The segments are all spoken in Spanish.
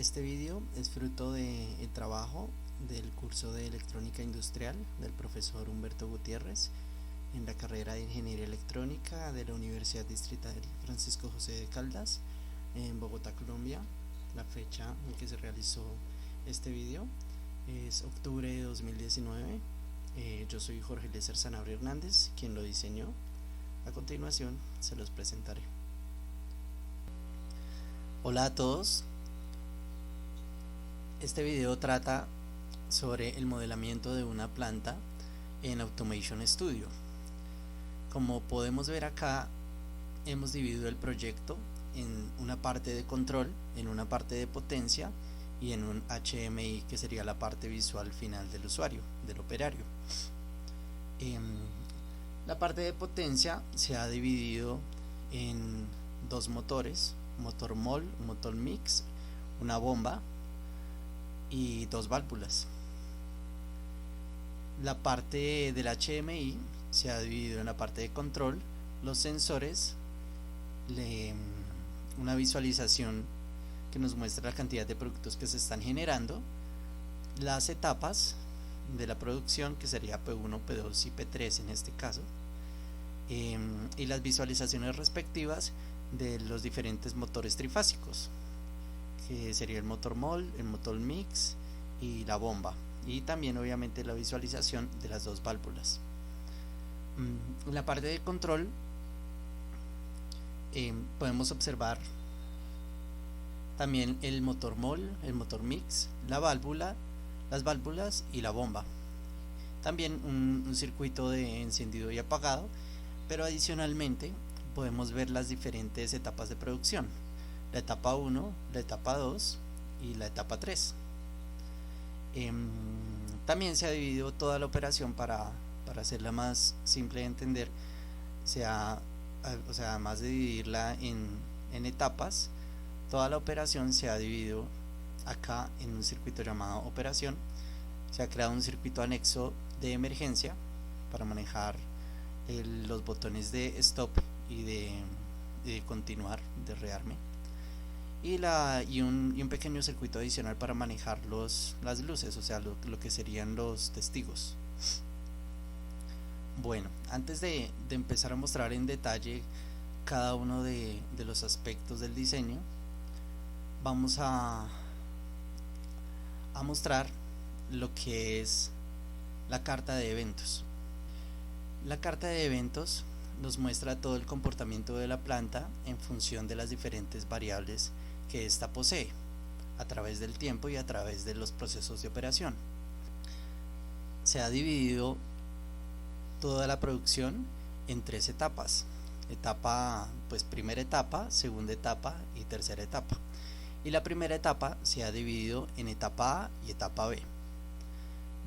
Este vídeo es fruto del trabajo del curso de electrónica industrial del profesor Humberto Gutiérrez en la carrera de ingeniería electrónica de la Universidad Distrital Francisco José de Caldas en Bogotá, Colombia. La fecha en que se realizó este vídeo es octubre de 2019. Yo soy Jorge Eliezer Sanabria Hernández, quien lo diseñó. A continuación se los presentaré. Hola a todos. Este video trata sobre el modelamiento de una planta en Automation Studio. Como podemos ver acá, hemos dividido el proyecto en una parte de control, en una parte de potencia y en un HMI, que sería la parte visual final del usuario, del operario. La parte de potencia se ha dividido en dos motores, motor MOL, motor mix, una bomba y dos válvulas. La parte del HMI se ha dividido en la parte de control, los sensores, una visualización que nos muestra la cantidad de productos que se están generando, las etapas de la producción, que sería P1, P2 y P3 en este caso, y las visualizaciones respectivas de los diferentes motores trifásicos, que sería el motor MOL, el motor mix y la bomba, y también obviamente la visualización de las dos válvulas. En la parte de control podemos observar también el motor MOL, el motor mix, la válvula, las válvulas y la bomba. También un circuito de encendido y apagado, pero adicionalmente podemos ver las diferentes etapas de producción: la etapa 1, la etapa 2 y la etapa 3. También se ha dividido toda la operación para hacerla más simple de entender. Además de dividirla en etapas, toda la operación se ha dividido acá en un circuito llamado operación. Se ha creado un circuito anexo de emergencia para manejar los botones de stop y de continuar, de rearme, y un pequeño circuito adicional para manejar las luces, o sea, lo que serían los testigos. Bueno, antes de empezar a mostrar en detalle cada uno de los aspectos del diseño, vamos a mostrar lo que es la carta de eventos. La carta de eventos nos muestra todo el comportamiento de la planta en función de las diferentes variables que ésta posee, a través del tiempo y a través de los procesos de operación. Se ha dividido toda la producción en tres etapas: primera etapa, segunda etapa y tercera etapa. Y la primera etapa se ha dividido en etapa A y etapa B.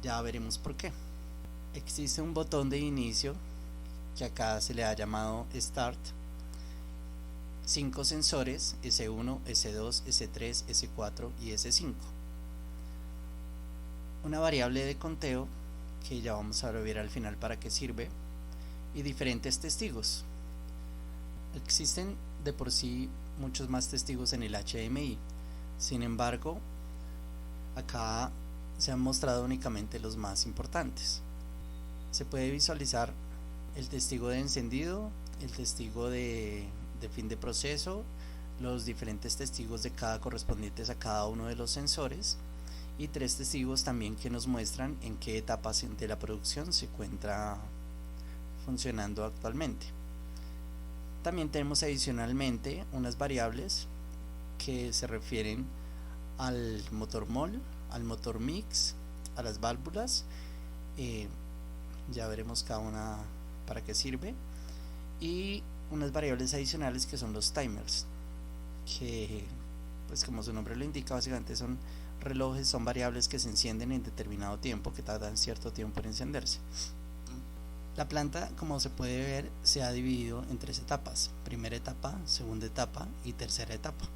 Ya veremos por qué. Existe un botón de inicio que acá se le ha llamado Start, 5 sensores S1, S2, S3, S4 y S5, una variable de conteo que ya vamos a ver al final para qué sirve, y diferentes testigos. Existen de por sí muchos más testigos en el HMI, sin embargo acá se han mostrado únicamente los más importantes. Se puede visualizar el testigo de encendido, el testigo de fin de proceso, los diferentes testigos de correspondientes a cada uno de los sensores, y 3 testigos también que nos muestran en qué etapas de la producción se encuentra funcionando actualmente. También tenemos adicionalmente unas variables que se refieren al motor MOL, al motor mix, a las válvulas. Ya veremos cada una para qué sirve, y unas variables adicionales que son los timers, que pues como su nombre lo indica, básicamente son relojes, son variables que se encienden en determinado tiempo, que tardan cierto tiempo en encenderse. La planta, como se puede ver, se ha dividido en 3 etapas: primera etapa, segunda etapa y tercera etapa.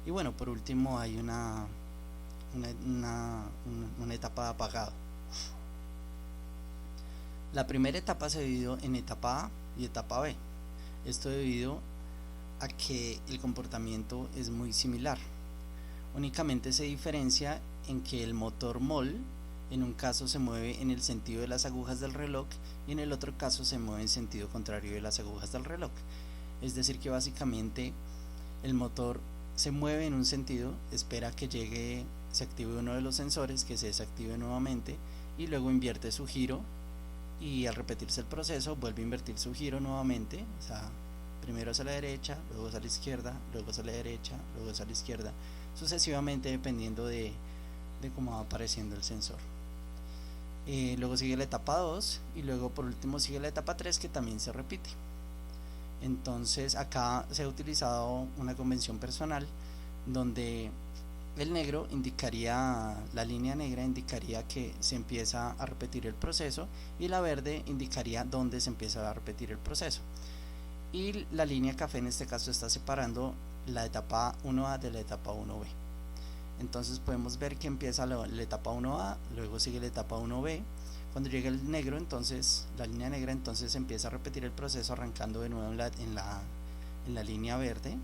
Y bueno, por último hay una etapa de apagado. La primera etapa se dividió en etapa A y etapa B. Esto debido a que el comportamiento es muy similar. Únicamente se diferencia en que el motor MOL en un caso se mueve en el sentido de las agujas del reloj y en el otro caso se mueve en sentido contrario de las agujas del reloj. Es decir que básicamente el motor se mueve en un sentido, espera que llegue, se active uno de los sensores, que se desactive nuevamente y luego invierte su giro, y al repetirse el proceso vuelve a invertir su giro nuevamente, o sea, primero hacia la derecha, luego hacia la izquierda, luego hacia la derecha, luego hacia la izquierda, sucesivamente dependiendo de cómo va apareciendo el sensor. Luego sigue la etapa 2 y luego por último sigue la etapa 3, que también se repite. Entonces acá se ha utilizado una convención personal donde el negro indicaría, la línea negra indicaría que se empieza a repetir el proceso y la verde indicaría dónde se empieza a repetir el proceso, y la línea café en este caso está separando la etapa 1A de la etapa 1B. Entonces podemos ver que empieza la etapa 1A, luego sigue la etapa 1B. Cuando llega el negro, entonces la línea negra, entonces empieza a repetir el proceso arrancando de nuevo en la línea verde,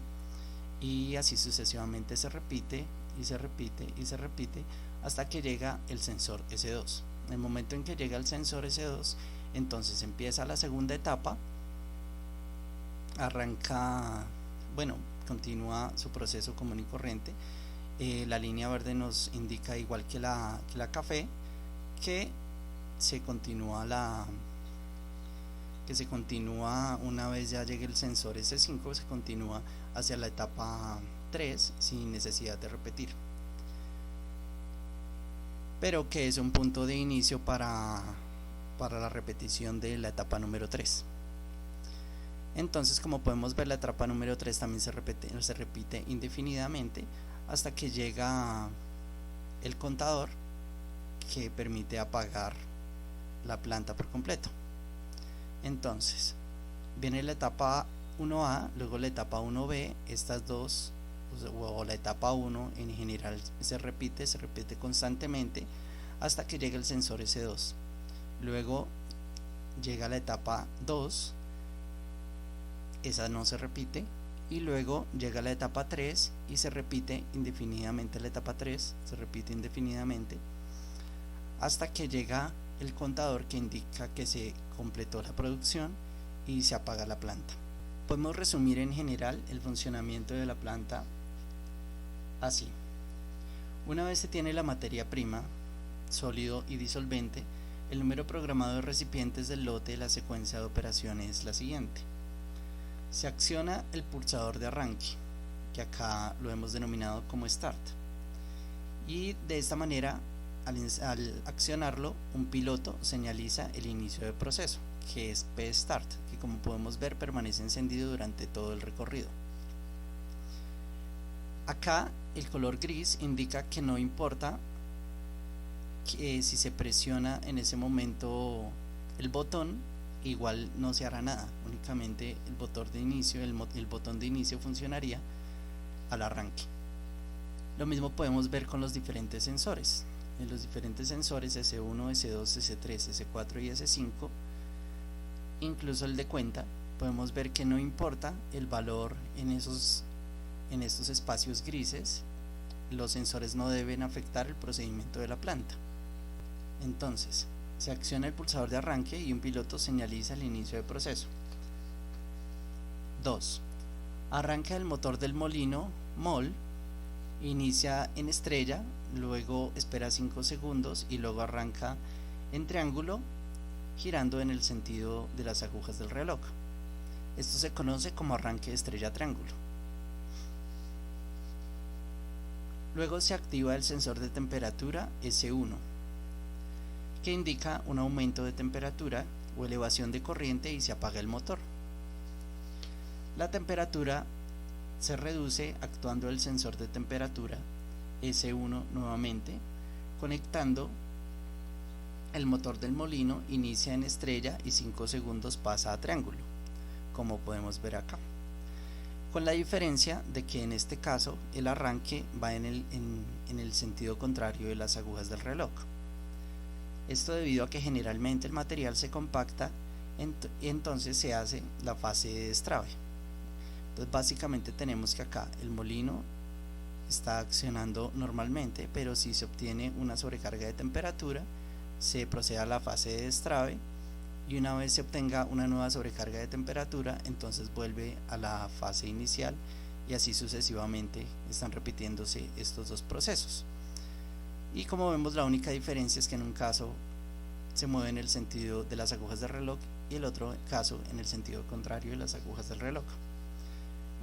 y así sucesivamente se repite y se repite y se repite hasta que llega el sensor S2. En el momento en que llega el sensor S2, entonces empieza la segunda etapa, arranca, bueno, continúa su proceso común y corriente. La línea verde nos indica, igual que la café, que se continúa una vez ya llegue el sensor S5, se continúa hacia la etapa 3 sin necesidad de repetir, pero que es un punto de inicio para la repetición de la etapa número 3. Entonces, como podemos ver, la etapa número 3 también se repite indefinidamente hasta que llega el contador que permite apagar la planta por completo. Entonces viene la etapa 1A, luego la etapa 1B, estas dos, o la etapa 1 en general se repite constantemente hasta que llega el sensor S2. Luego llega la etapa 2, esa no se repite, y luego llega la etapa 3 y se repite indefinidamente. La etapa 3 se repite indefinidamente hasta que llega el contador que indica que se completó la producción y se apaga la planta. Podemos resumir en general el funcionamiento de la planta así. Una vez se tiene la materia prima, sólido y disolvente, el número programado de recipientes del lote de la secuencia de operaciones es la siguiente. Se acciona el pulsador de arranque, que acá lo hemos denominado como Start, y de esta manera, al accionarlo, un piloto señaliza el inicio del proceso, que es P-Start, que como podemos ver permanece encendido durante todo el recorrido. Acá el color gris indica que no importa que si se presiona en ese momento el botón, igual no se hará nada, únicamente el botón de inicio funcionaría al arranque. Lo mismo podemos ver con los diferentes sensores. En los diferentes sensores S1, S2, S3, S4 y S5, incluso el de cuenta, podemos ver que no importa el valor en estos espacios grises, los sensores no deben afectar el procedimiento de la planta. Entonces, se acciona el pulsador de arranque y un piloto señaliza el inicio del proceso. 2. Arranca el motor del molino MOL, inicia en estrella, luego espera 5 segundos y luego arranca en triángulo, girando en el sentido de las agujas del reloj. Esto se conoce como arranque de estrella triángulo. Luego se activa el sensor de temperatura S1, que indica un aumento de temperatura o elevación de corriente, y se apaga el motor. La temperatura se reduce actuando el sensor de temperatura S1 nuevamente, conectando el motor del molino, inicia en estrella y 5 segundos pasa a triángulo, como podemos ver acá, con la diferencia de que en este caso el arranque va en el sentido contrario de las agujas del reloj. Esto debido a que generalmente el material se compacta y entonces se hace la fase de destrabe. Entonces básicamente tenemos que acá el molino está accionando normalmente, pero si se obtiene una sobrecarga de temperatura, se procede a la fase de destrabe, y una vez se obtenga una nueva sobrecarga de temperatura, entonces vuelve a la fase inicial, y así sucesivamente están repitiéndose estos dos procesos. Y como vemos, la única diferencia es que en un caso se mueve en el sentido de las agujas del reloj y el otro caso en el sentido contrario de las agujas del reloj.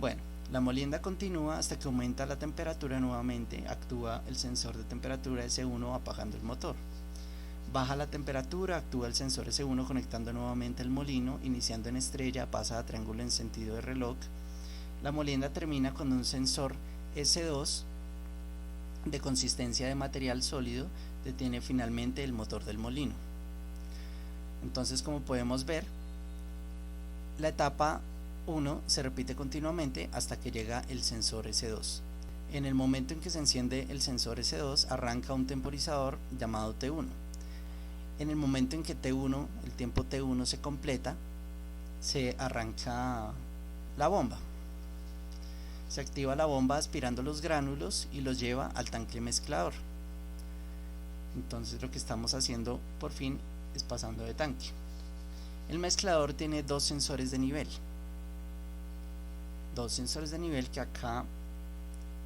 Bueno, la molienda continúa hasta que aumenta la temperatura nuevamente. Actúa el sensor de temperatura S1 apagando el motor. Baja la temperatura, actúa el sensor S1 conectando nuevamente el molino, iniciando en estrella, pasa a triángulo en sentido de reloj. La molienda termina cuando un sensor S2 de consistencia de material sólido detiene finalmente el motor del molino. Entonces, como podemos ver, la etapa 1 se repite continuamente hasta que llega el sensor S2. En el momento en que se enciende el sensor S2, arranca un temporizador llamado T1. En el momento en que T1, el tiempo T1 se completa, se arranca la bomba. Se activa la bomba aspirando los gránulos y los lleva al tanque mezclador. Entonces lo que estamos haciendo por fin es pasando de tanque. El mezclador tiene dos sensores de nivel. Dos sensores de nivel que acá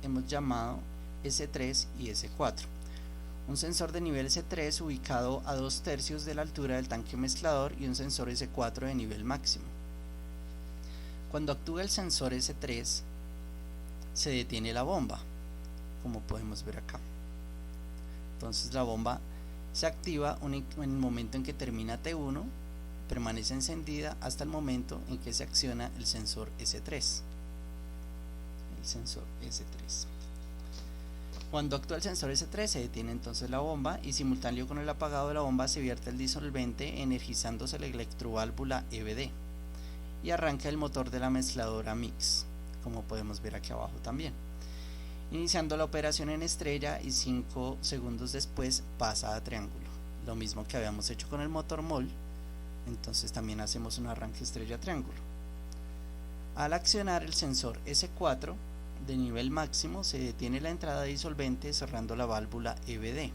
hemos llamado S3 y S4. Un sensor de nivel S3 ubicado a 2/3 de la altura del tanque mezclador y un sensor S4 de nivel máximo. Cuando actúa el sensor S3, se detiene la bomba, como podemos ver acá. Entonces la bomba se activa en el momento en que termina T1, permanece encendida hasta el momento en que se acciona el sensor S3. Cuando actúa el sensor S3, se detiene entonces la bomba y simultáneo con el apagado de la bomba se vierte el disolvente, energizándose la electroválvula EBD, y arranca el motor de la mezcladora Mix, como podemos ver aquí abajo también, iniciando la operación en estrella, y 5 segundos después pasa a triángulo, lo mismo que habíamos hecho con el motor MOL. Entonces también hacemos un arranque estrella triángulo. Al accionar el sensor S4 de nivel máximo, se detiene la entrada de disolvente cerrando la válvula EBD.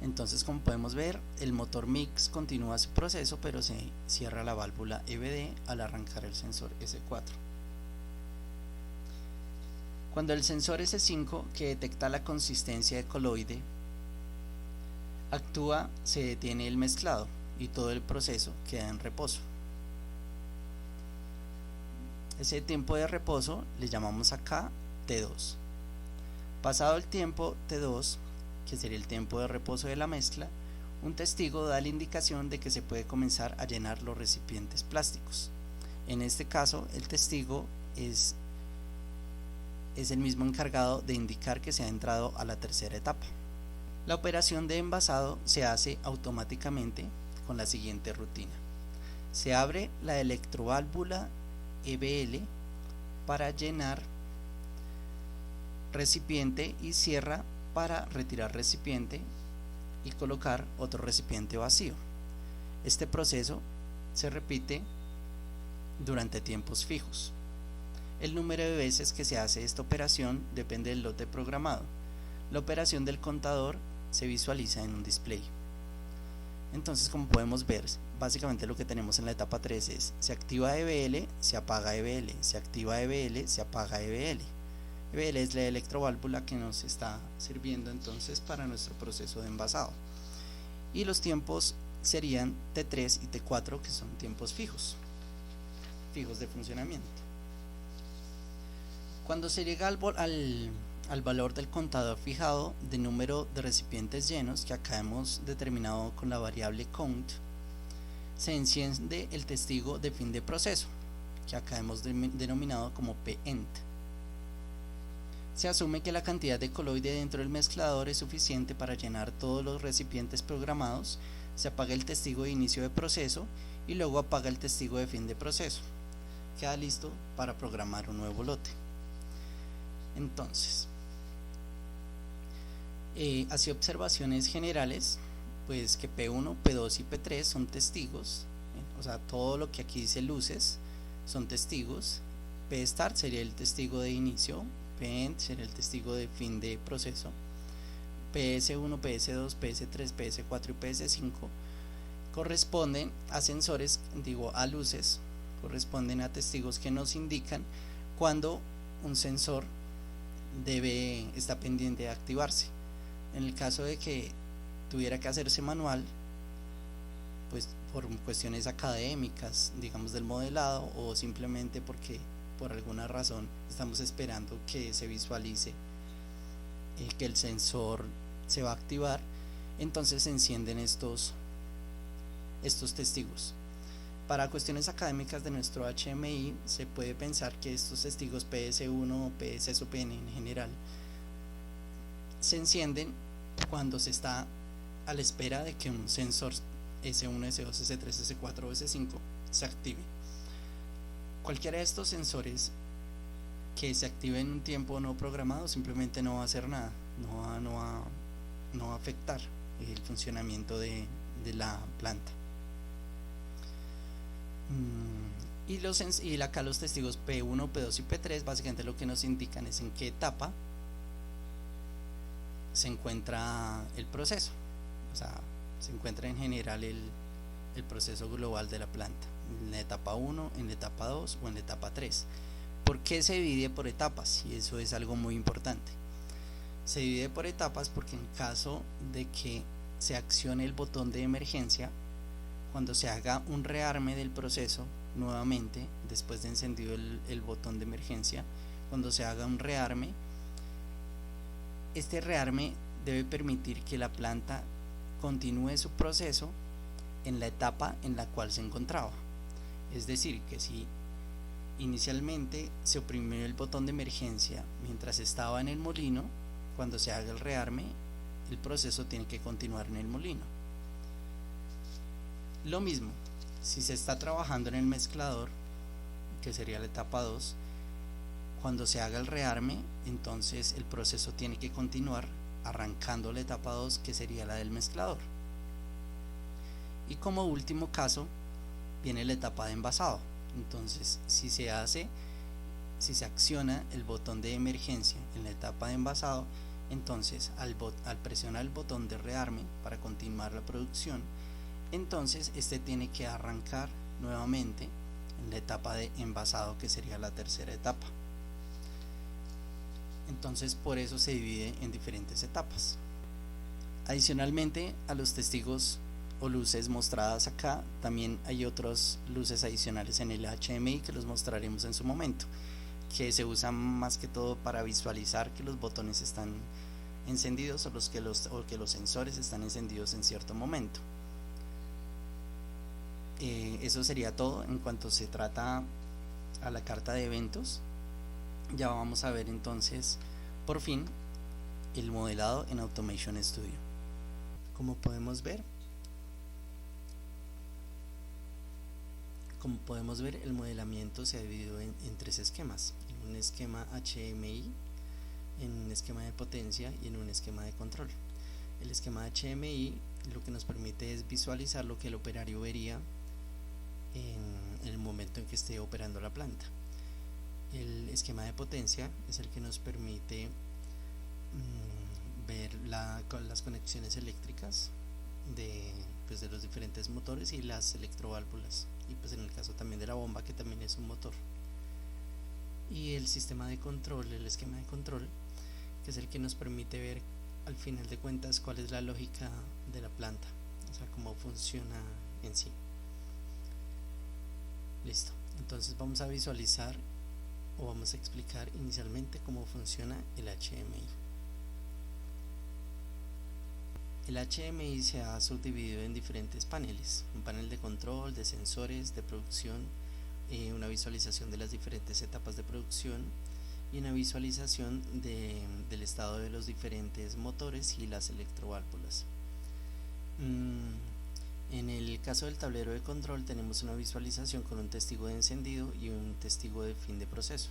Entonces, como podemos ver, el motor Mix continúa su proceso, pero se cierra la válvula EBD al arrancar el sensor S4. Cuando el sensor S5, que detecta la consistencia de coloide, actúa, se detiene el mezclado y todo el proceso queda en reposo. Ese tiempo de reposo le llamamos acá T2. Pasado el tiempo T2, que sería el tiempo de reposo de la mezcla, un testigo da la indicación de que se puede comenzar a llenar los recipientes plásticos. En este caso, el testigo es el mismo encargado de indicar que se ha entrado a la tercera etapa. La operación de envasado se hace automáticamente con la siguiente rutina. Se abre la electroválvula EBL para llenar recipiente y cierra para retirar recipiente y colocar otro recipiente vacío. Este proceso se repite durante tiempos fijos. El número de veces que se hace esta operación depende del lote programado. La operación del contador se visualiza en un display. Entonces, como podemos ver, básicamente lo que tenemos en la etapa 3 es: se activa EBL, se apaga EBL, se activa EBL, se apaga EBL. EBL es la electroválvula que nos está sirviendo entonces para nuestro proceso de envasado. Y los tiempos serían T3 y T4, que son tiempos fijos de funcionamiento. Cuando se llega al valor del contador fijado de número de recipientes llenos, que acá hemos determinado con la variable count, se enciende el testigo de fin de proceso, que acá hemos denominado como pEnt. Se asume que la cantidad de coloide dentro del mezclador es suficiente para llenar todos los recipientes programados. Se apaga el testigo de inicio de proceso y luego apaga el testigo de fin de proceso. Queda listo para programar un nuevo lote. Entonces, así observaciones generales, pues que P1, P2 y P3 son testigos, o sea, todo lo que aquí dice luces son testigos, P-start sería el testigo de inicio, P-end sería el testigo de fin de proceso, PS1, PS2, PS3, PS4 y PS5 corresponden a sensores, a luces, corresponden a testigos que nos indican cuando un sensor está pendiente de activarse. En el caso de que tuviera que hacerse manual, pues por cuestiones académicas, digamos del modelado, o simplemente porque por alguna razón estamos esperando que se visualice que el sensor se va a activar, entonces se encienden estos testigos. Para cuestiones académicas de nuestro HMI se puede pensar que estos testigos PS1, PS o PN en general se encienden cuando se está a la espera de que un sensor S1, S2, S3, S4 o S5 se active. Cualquiera de estos sensores que se active en un tiempo no programado simplemente no va a hacer nada, no va a afectar el funcionamiento de la planta. Y acá los testigos P1, P2 y P3 básicamente lo que nos indican es en qué etapa se encuentra el proceso, o sea, se encuentra en general el proceso global de la planta, en la etapa 1, en la etapa 2 o en la etapa 3. ¿Por qué se divide por etapas? Y eso es algo muy importante. Se divide por etapas porque en caso de que se accione el botón de emergencia, cuando se haga un rearme del proceso nuevamente, después de encendido el botón de emergencia, cuando se haga un rearme, este rearme debe permitir que la planta continúe su proceso en la etapa en la cual se encontraba. Es decir, que si inicialmente se oprimió el botón de emergencia mientras estaba en el molino, cuando se haga el rearme, el proceso tiene que continuar en el molino. Lo mismo, si se está trabajando en el mezclador, que sería la etapa 2, cuando se haga el rearme, entonces el proceso tiene que continuar arrancando la etapa 2, que sería la del mezclador. Y como último caso viene la etapa de envasado. Entonces si se acciona el botón de emergencia en la etapa de envasado, entonces al presionar el botón de rearme para continuar la producción, entonces este tiene que arrancar nuevamente en la etapa de envasado, que sería la tercera etapa. Entonces por eso se divide en diferentes etapas. Adicionalmente a los testigos o luces mostradas acá, también hay otras luces adicionales en el HMI que los mostraremos en su momento, que se usan más que todo para visualizar que los botones están encendidos o que los sensores están encendidos en cierto momento. Eso sería todo en cuanto se trata a la carta de eventos. Ya vamos a ver entonces por fin el modelado en Automation Studio. Como podemos ver, el modelamiento se ha dividido en tres esquemas: en un esquema HMI, en un esquema de potencia y en un esquema de control. El esquema HMI lo que nos permite es visualizar lo que el operario vería en el momento en que esté operando la planta. El esquema de potencia es el que nos permite ver las conexiones eléctricas de los diferentes motores y las electroválvulas, y pues en el caso también de la bomba, que también es un motor. Y el sistema de control, el esquema de control, que es el que nos permite ver al final de cuentas cuál es la lógica de la planta, o sea, cómo funciona en sí. Listo, entonces vamos a visualizar o vamos a explicar inicialmente cómo funciona el HMI. El HMI se ha subdividido en diferentes paneles: un panel de control, de sensores, de producción, una visualización de las diferentes etapas de producción y una visualización del estado de los diferentes motores y las electroválvulas. En el caso del tablero de control tenemos una visualización con un testigo de encendido y un testigo de fin de proceso,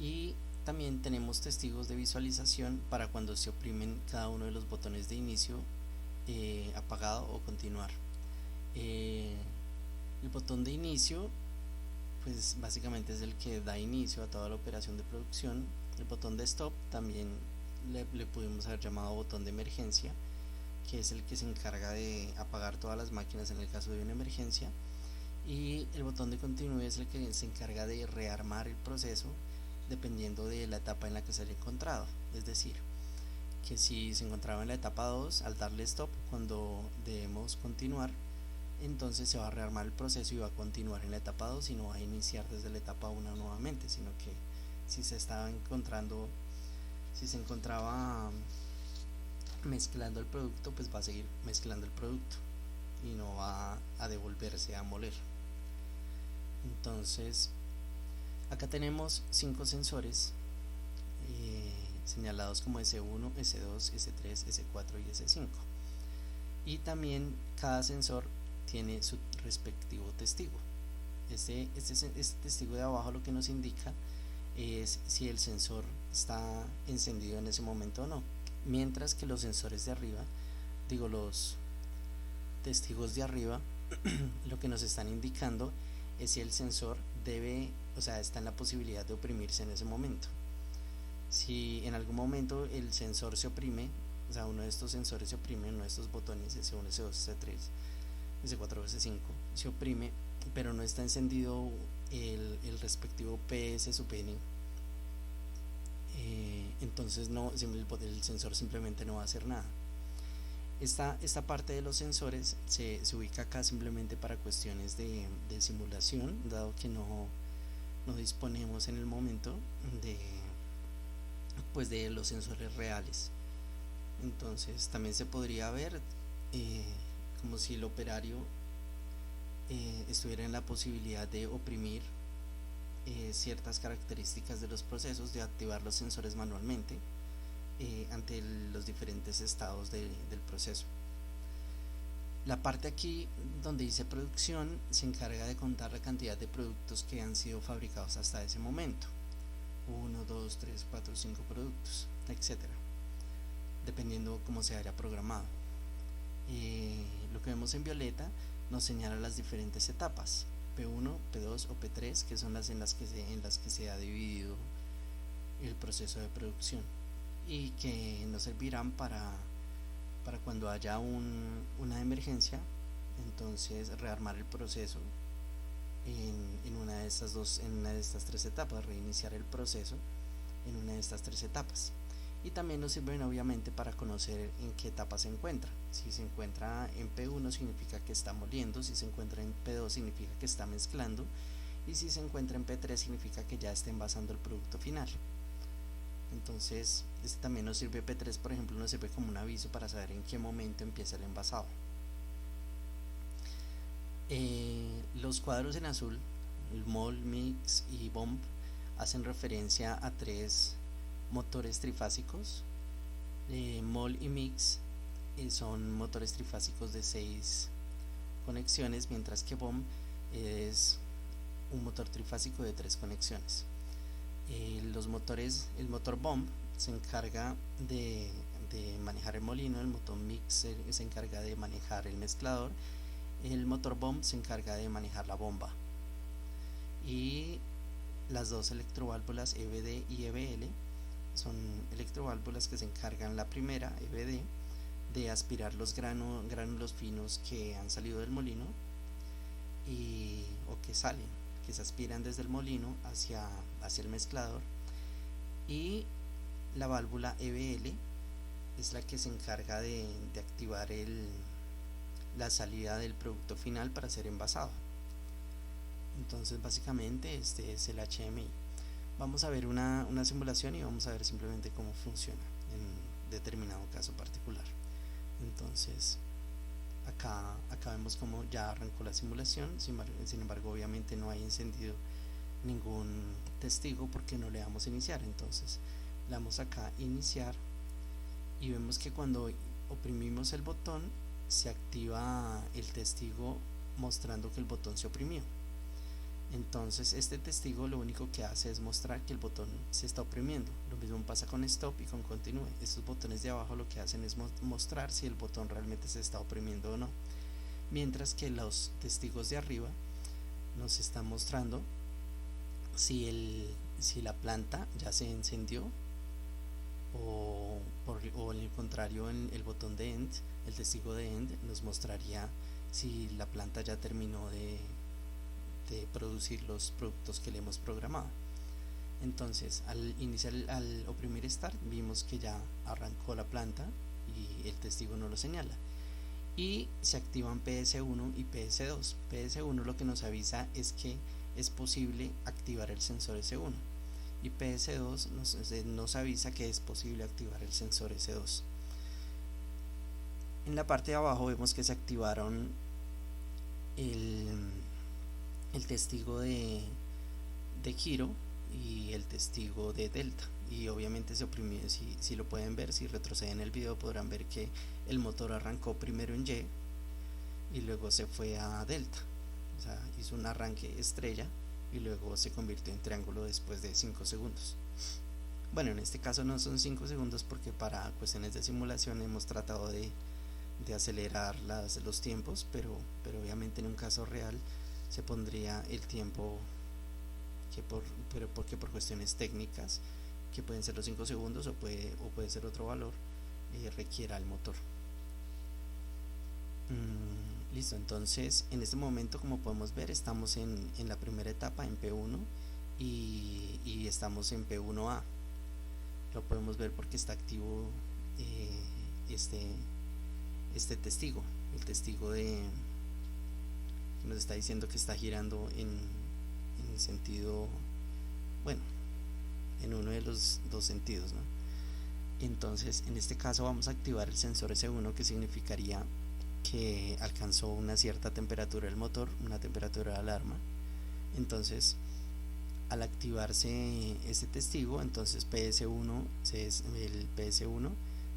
y también tenemos testigos de visualización para cuando se oprimen cada uno de los botones de inicio, apagado o continuar. El botón de inicio pues básicamente es el que da inicio a toda la operación de producción. El botón de stop también le pudimos haber llamado botón de emergencia, que es el que se encarga de apagar todas las máquinas en el caso de una emergencia, y el botón de continue es el que se encarga de rearmar el proceso dependiendo de la etapa en la que se haya encontrado. Es decir, que si se encontraba en la etapa 2, al darle stop, cuando debemos continuar, entonces se va a rearmar el proceso y va a continuar en la etapa 2 y no va a iniciar desde la etapa 1 nuevamente, sino que si se estaba encontrando, si se encontraba mezclando el producto, pues va a seguir mezclando el producto y no va a devolverse a moler. Entonces acá tenemos 5 sensores señalados como S1, S2, S3, S4 y S5, y también cada sensor tiene su respectivo testigo. Este testigo de abajo lo que nos indica es si el sensor está encendido en ese momento o no, mientras que los sensores de arriba, digo los testigos de arriba, lo que nos están indicando es si el sensor debe, o sea, está en la posibilidad de oprimirse en ese momento. Si en algún momento el sensor se oprime, o sea, uno de estos sensores se oprime, uno de estos botones S1, S2, S3, S4, S5 se oprime, pero no está encendido el respectivo PS sub N, entonces no, el sensor simplemente no va a hacer nada. Esta parte de los sensores se ubica acá simplemente para cuestiones de simulación, dado que no disponemos en el momento de los sensores reales. Entonces también se podría ver como si el operario estuviera en la posibilidad de oprimir ciertas características de los procesos, de activar los sensores manualmente ante los diferentes estados del proceso. La parte aquí donde dice producción se encarga de contar la cantidad de productos que han sido fabricados hasta ese momento: 1, 2, 3, 4, 5 productos, etcétera, dependiendo cómo se haya programado. Lo que vemos en violeta nos señala las diferentes etapas: P1, P2 o P3, que son las en las que se ha dividido el proceso de producción, y que nos servirán para cuando haya una emergencia, entonces rearmar el proceso en una de estas 3 etapas, reiniciar el proceso en una de estas 3 etapas. Y también nos sirven obviamente para conocer en qué etapa se encuentra. Si se encuentra en P1 significa que está moliendo, si se encuentra en P2 significa que está mezclando, y si se encuentra en P3 significa que ya está envasando el producto final. Entonces este también nos sirve, P3 por ejemplo nos sirve como un aviso para saber en qué momento empieza el envasado. Los cuadros en azul, el mol, mix y bomb, hacen referencia a 3 motores trifásicos. Mol y mix son motores trifásicos de 6 conexiones, mientras que bomb es un motor trifásico de 3 conexiones. El motor bomb se encarga de manejar el molino, el motor mix se encarga de manejar el mezclador, el motor bomb se encarga de manejar la bomba, y las 2 electroválvulas EBD y EBL son electroválvulas que se encargan, la primera EBD, de aspirar los gránulos finos que han salido del molino o que se aspiran desde el molino hacia el mezclador, y la válvula EBL es la que se encarga de activar la salida del producto final para ser envasado. Entonces básicamente este es el HMI. Vamos a ver una simulación y vamos a ver simplemente cómo funciona en determinado caso particular. Entonces acá vemos cómo ya arrancó la simulación, sin embargo obviamente no hay encendido ningún testigo porque no le damos a iniciar. Entonces le damos acá iniciar y vemos que cuando oprimimos el botón se activa el testigo mostrando que el botón se oprimió. Entonces este testigo lo único que hace es mostrar que el botón se está oprimiendo. Lo mismo pasa con stop y con continue. Estos botones de abajo lo que hacen es mostrar si el botón realmente se está oprimiendo o no, mientras que los testigos de arriba nos están mostrando si la planta ya se encendió o en el contrario en el botón de end, el testigo de end nos mostraría si la planta ya terminó de producir los productos que le hemos programado. Entonces al oprimir start vimos que ya arrancó la planta y el testigo no lo señala, y se activan PS1 y PS2. PS1 lo que nos avisa es que es posible activar el sensor S1 y PS2 nos avisa que es posible activar el sensor S2. En la parte de abajo vemos que se activaron el testigo de giro y el testigo de delta, y obviamente se oprimió. Si lo pueden ver, si retroceden el video podrán ver que el motor arrancó primero en Y y luego se fue a delta, o sea, hizo un arranque estrella y luego se convirtió en triángulo después de 5 segundos. Bueno, en este caso no son 5 segundos porque para cuestiones de simulación hemos tratado de acelerar los tiempos, pero obviamente en un caso real se pondría el tiempo porque por cuestiones técnicas, que pueden ser los 5 segundos o puede ser otro valor, requiera el motor. Listo, entonces en este momento, como podemos ver, estamos en la primera etapa, en P1, y estamos en P1A. Lo podemos ver porque está activo este testigo, el testigo que nos está diciendo que está girando en sentido, bueno, en uno de los dos sentidos, ¿no? Entonces en este caso vamos a activar el sensor S1, que significaría que alcanzó una cierta temperatura el motor, una temperatura de alarma. Entonces al activarse este testigo, entonces el PS1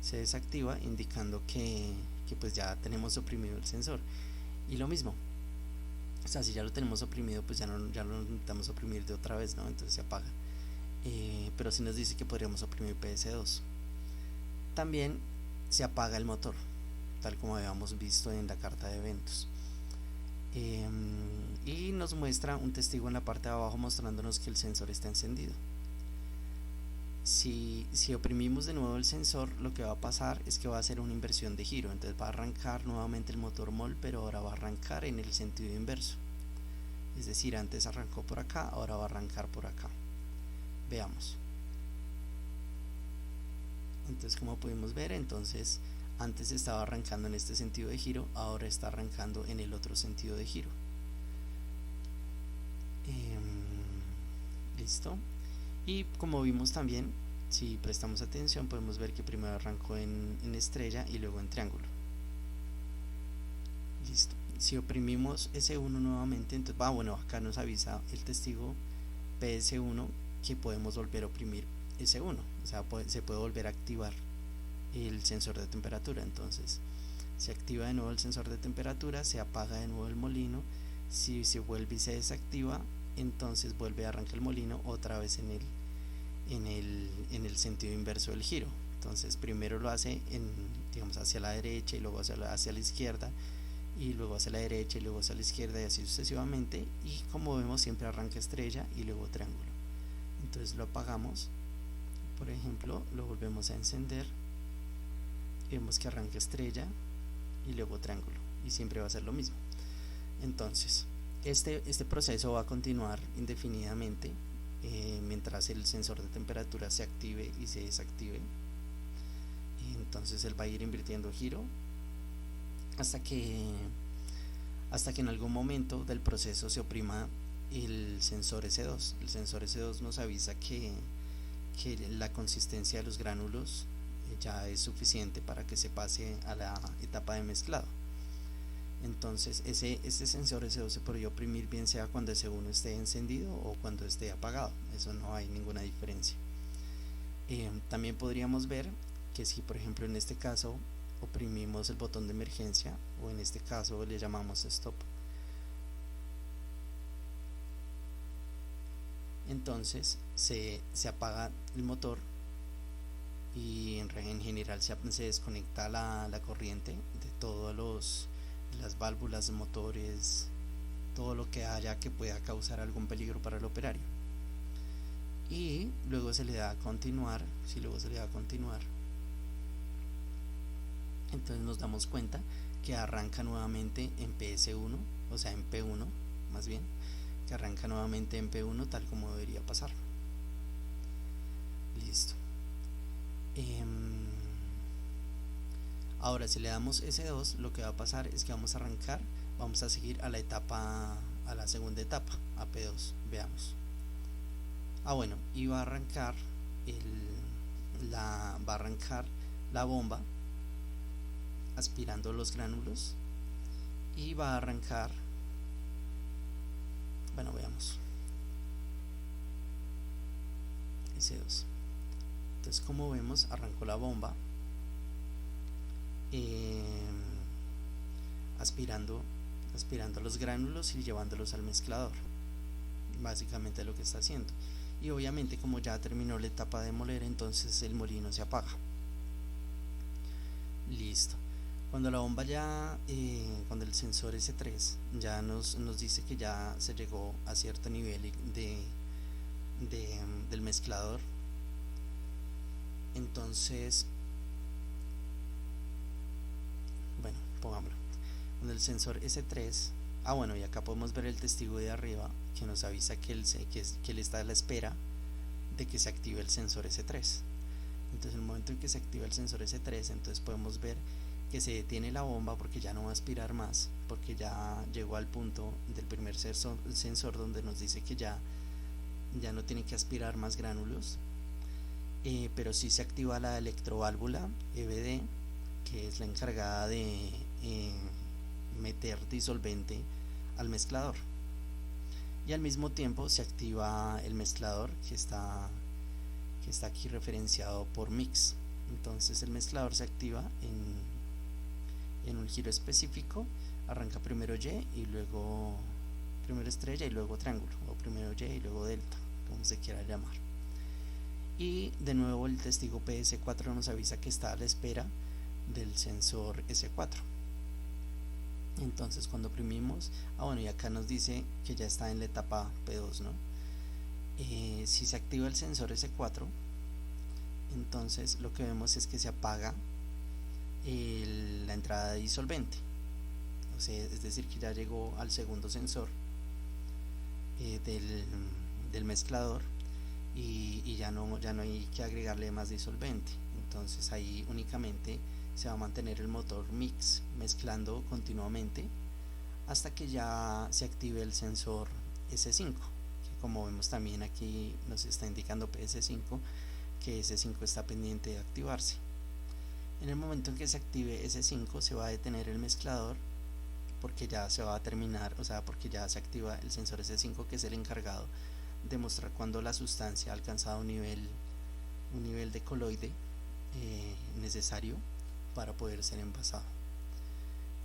se desactiva, indicando que pues ya tenemos oprimido el sensor. Y lo mismo, o sea, si ya lo tenemos oprimido, pues ya lo necesitamos oprimir de otra vez, ¿no? Entonces se apaga. Pero si nos dice que podríamos oprimir PS2. También se apaga el motor, tal como habíamos visto en la carta de eventos. Y nos muestra un testigo en la parte de abajo mostrándonos que el sensor está encendido. Si oprimimos de nuevo el sensor, lo que va a pasar es que va a hacer una inversión de giro. Entonces va a arrancar nuevamente el motor MOL, pero ahora va a arrancar en el sentido inverso. Es decir, antes arrancó por acá, ahora va a arrancar por acá. Veamos. Entonces, como pudimos ver, entonces antes estaba arrancando en este sentido de giro, ahora está arrancando en el otro sentido de giro. Listo. Y como vimos también, si prestamos atención, podemos ver que primero arrancó en estrella y luego en triángulo. Listo. Si oprimimos S1 nuevamente, entonces bueno, acá nos avisa el testigo PS1 que podemos volver a oprimir S1, o sea, se puede volver a activar el sensor de temperatura. Entonces se activa de nuevo el sensor de temperatura, se apaga de nuevo el molino. Si se vuelve y se desactiva, entonces vuelve a arrancar el molino otra vez en el sentido inverso del giro. Entonces primero lo hace digamos hacia la derecha y luego hacia la izquierda, y luego hacia la derecha y luego hacia la izquierda, y así sucesivamente. Y como vemos, siempre arranca estrella y luego triángulo. Entonces lo apagamos, por ejemplo, lo volvemos a encender y vemos que arranca estrella y luego triángulo, y siempre va a ser lo mismo. Entonces este proceso va a continuar indefinidamente mientras el sensor de temperatura se active y se desactive. Entonces él va a ir invirtiendo giro hasta que en algún momento del proceso se oprima el sensor S2. El sensor S2 nos avisa que la consistencia de los gránulos ya es suficiente para que se pase a la etapa de mezclado. Entonces ese sensor S2 se podría oprimir bien sea cuando S1 esté encendido o cuando esté apagado, eso no hay ninguna diferencia. También podríamos ver que si, por ejemplo, en este caso oprimimos el botón de emergencia, o en este caso le llamamos stop, entonces se apaga el motor y en general se desconecta la corriente de todas las válvulas, motores, todo lo que haya que pueda causar algún peligro para el operario. y luego se le da a continuar. Entonces nos damos cuenta que arranca nuevamente en PS1, o sea en P1 más bien, que arranca nuevamente en P1 tal como debería pasar. Listo. Ahora si le damos S2, lo que va a pasar es que vamos a arrancar, vamos a seguir a la segunda etapa, a P2. Veamos. Bueno, y va a arrancar la bomba aspirando los gránulos, y va a arrancar, bueno, veamos, S2. Entonces, como vemos, arrancó la bomba aspirando los gránulos y llevándolos al mezclador. Básicamente lo que está haciendo. Y obviamente, como ya terminó la etapa de moler, entonces el molino se apaga. Listo. Cuando la bomba ya, cuando el sensor S3 ya nos dice que ya se llegó a cierto nivel del mezclador, entonces, bueno, pongámoslo. Cuando el sensor S3, bueno, y acá podemos ver el testigo de arriba que nos avisa que él está a la espera de que se active el sensor S3. Entonces, en el momento en que se activa el sensor S3, entonces podemos ver que se detiene la bomba porque ya no va a aspirar más, porque ya llegó al punto del primer sensor donde nos dice que ya no tiene que aspirar más gránulos, pero sí se activa la electroválvula EBD, que es la encargada de meter disolvente al mezclador, y al mismo tiempo se activa el mezclador que está aquí referenciado por mix. Entonces el mezclador se activa en un giro específico, arranca primero Y y luego primero estrella y luego triángulo, o primero Y y luego delta, como se quiera llamar. Y de nuevo el testigo PS4 nos avisa que está a la espera del sensor S4. Entonces cuando oprimimos, bueno, y acá nos dice que ya está en la etapa P2, ¿no? Si se activa el sensor S4, entonces lo que vemos es que se apaga la entrada de disolvente, o sea, es decir, que ya llegó al segundo sensor del mezclador, y ya no hay que agregarle más disolvente. Entonces ahí únicamente se va a mantener el motor mix mezclando continuamente hasta que ya se active el sensor S5, que como vemos también aquí nos está indicando PS5 que S5 está pendiente de activarse. En el momento en que se active S5 se va a detener el mezclador porque ya se va a terminar, o sea, porque ya se activa el sensor S5, que es el encargado de mostrar cuando la sustancia ha alcanzado un nivel de coloide necesario para poder ser envasado.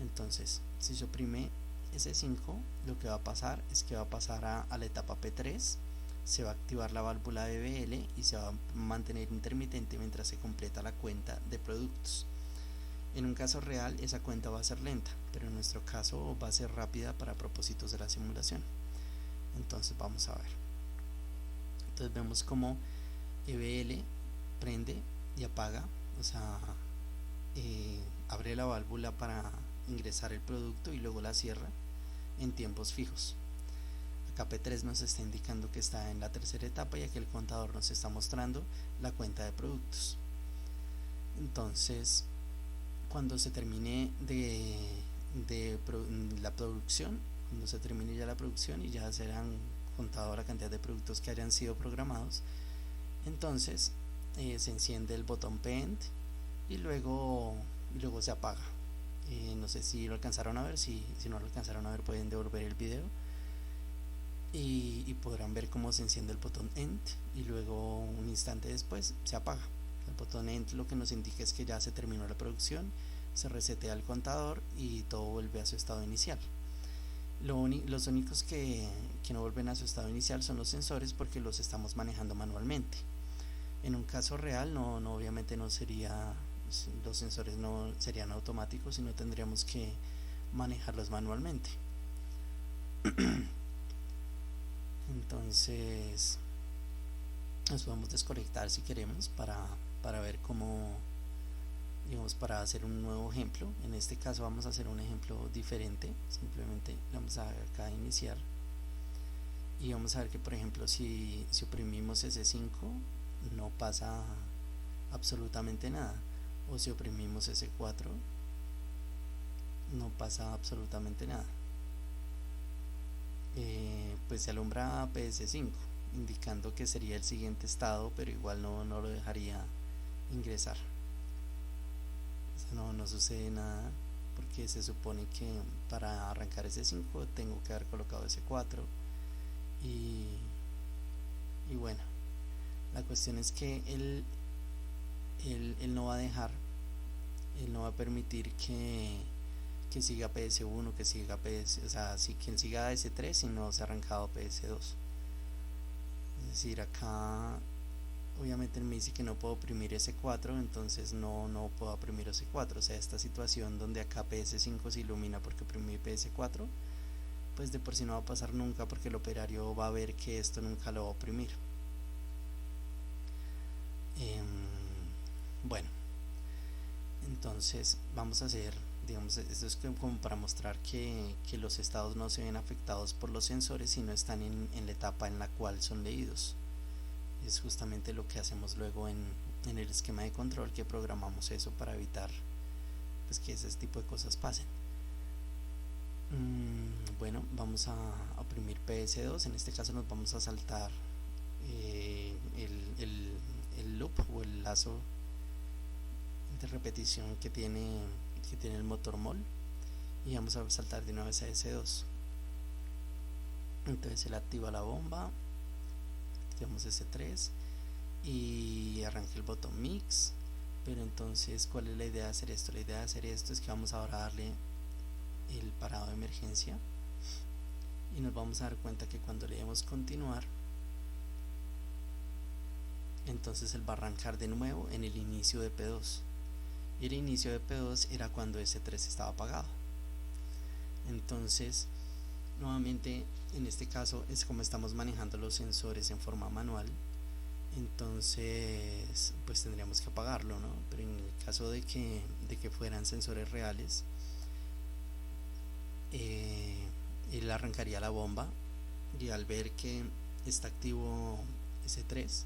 Entonces, si se oprime S5, lo que va a pasar es que va a pasar a la etapa P3, se va a activar la válvula BBL y se va a mantener intermitente mientras se completa la cuenta de productos. En un caso real esa cuenta va a ser lenta, pero en nuestro caso va a ser rápida para propósitos de la simulación. Entonces vamos a ver. Entonces vemos como EBL prende y apaga, o sea, abre la válvula para ingresar el producto y luego la cierra en tiempos fijos. Acá P3 nos está indicando que está en la tercera etapa, y aquí el contador nos está mostrando la cuenta de productos. Entonces, cuando se termine la producción, cuando se termine ya la producción y ya serán contado la cantidad de productos que hayan sido programados, entonces se enciende el botón P-End y luego se apaga. No sé si lo alcanzaron a ver, si no lo alcanzaron a ver pueden devolver el video y podrán ver cómo se enciende el botón End y luego un instante después se apaga. El botón End lo que nos indica es que ya se terminó la producción, se resetea el contador y todo vuelve a su estado inicial. Los únicos que no vuelven a su estado inicial son los sensores, porque los estamos manejando manualmente. En un caso real obviamente no sería, los sensores no serían automáticos, sino tendríamos que manejarlos manualmente. Entonces Nos podemos desconectar si queremos para ver cómo, digamos, para hacer un nuevo ejemplo. En este caso vamos a hacer un ejemplo diferente. Simplemente le vamos a dar acá a iniciar y vamos a ver que, por ejemplo, si oprimimos ese 5 no pasa absolutamente nada, o si oprimimos ese 4 no pasa absolutamente nada. Pues se alumbra PS5 indicando que sería el siguiente estado, pero igual no lo dejaría ingresar. O sea, no sucede nada porque se supone que para arrancar ese 5 tengo que haber colocado ese 4 y, y bueno, la cuestión es que él no va a dejar, él no va a permitir que siga PS1, que siga PS, o sea, si quien siga S3 y no se ha arrancado PS2. Es decir, acá obviamente me dice que no puedo oprimir S4, entonces no puedo oprimir S4. O sea, esta situación donde acá PS5 se ilumina porque oprimí PS4, pues de por sí no va a pasar nunca porque el operario va a ver que esto nunca lo va a oprimir. Bueno, entonces vamos a hacer, digamos, esto es como para mostrar que los estados no se ven afectados por los sensores, sino están en la etapa en la cual son leídos. Es justamente lo que hacemos luego en el esquema de control, que programamos eso para evitar pues que ese tipo de cosas pasen. Bueno, vamos a oprimir PS2. En este caso nos vamos a saltar el loop o el lazo de repetición que tiene el motor MOL, y vamos a saltar de una vez a S2. Entonces él activa la bomba, activamos S3 y arranca el botón mix. Pero entonces, ¿cuál es la idea de hacer esto? La idea de hacer esto es que vamos ahora a darle el parado de emergencia y nos vamos a dar cuenta que cuando le demos continuar, entonces él va a arrancar de nuevo en el inicio de P2, y el inicio de P2 era cuando S3 estaba apagado. Entonces nuevamente en este caso es como estamos manejando los sensores en forma manual, entonces pues tendríamos que apagarlo, ¿no? Pero en el caso de que fueran sensores reales, él arrancaría la bomba y al ver que está activo S3,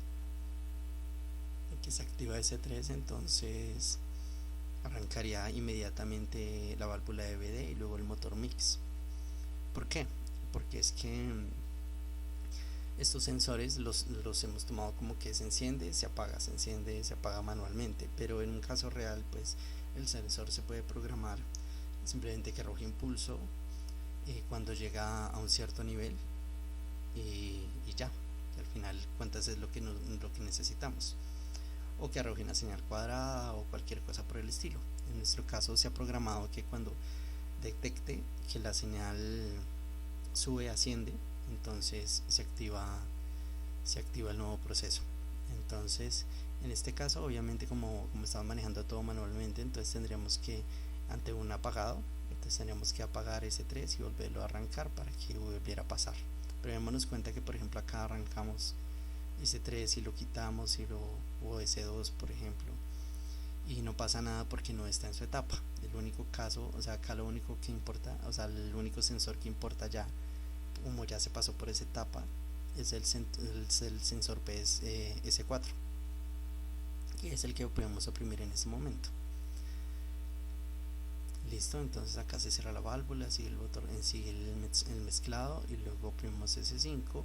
que se activa S3, entonces arrancaría inmediatamente la válvula de BD y luego el motor mix. ¿Por qué? Porque es que estos sensores los hemos tomado como que se enciende, se apaga manualmente, pero en un caso real pues el sensor se puede programar simplemente que arroje impulso cuando llega a un cierto nivel y ya, que al final cuentas es lo que necesitamos, o que arroje una señal cuadrada o cualquier cosa por el estilo. En nuestro caso se ha programado que cuando detecte que la señal asciende, entonces se activa el nuevo proceso. Entonces en este caso obviamente como estamos manejando todo manualmente, entonces tendríamos que, ante un apagado, entonces tendríamos que apagar S3 y volverlo a arrancar para que volviera a pasar. Pero démonos cuenta que por ejemplo acá arrancamos S3 y lo quitamos o S2 por ejemplo, y no pasa nada porque no está en su etapa. El único caso, o sea, acá lo único que importa, o sea, el único sensor que importa ya, como ya se pasó por esa etapa, es el sensor S4, que es el que podemos oprimir en este momento. Listo, entonces acá se cierra la válvula, sigue el botón, sigue el mezclado y luego oprimimos S5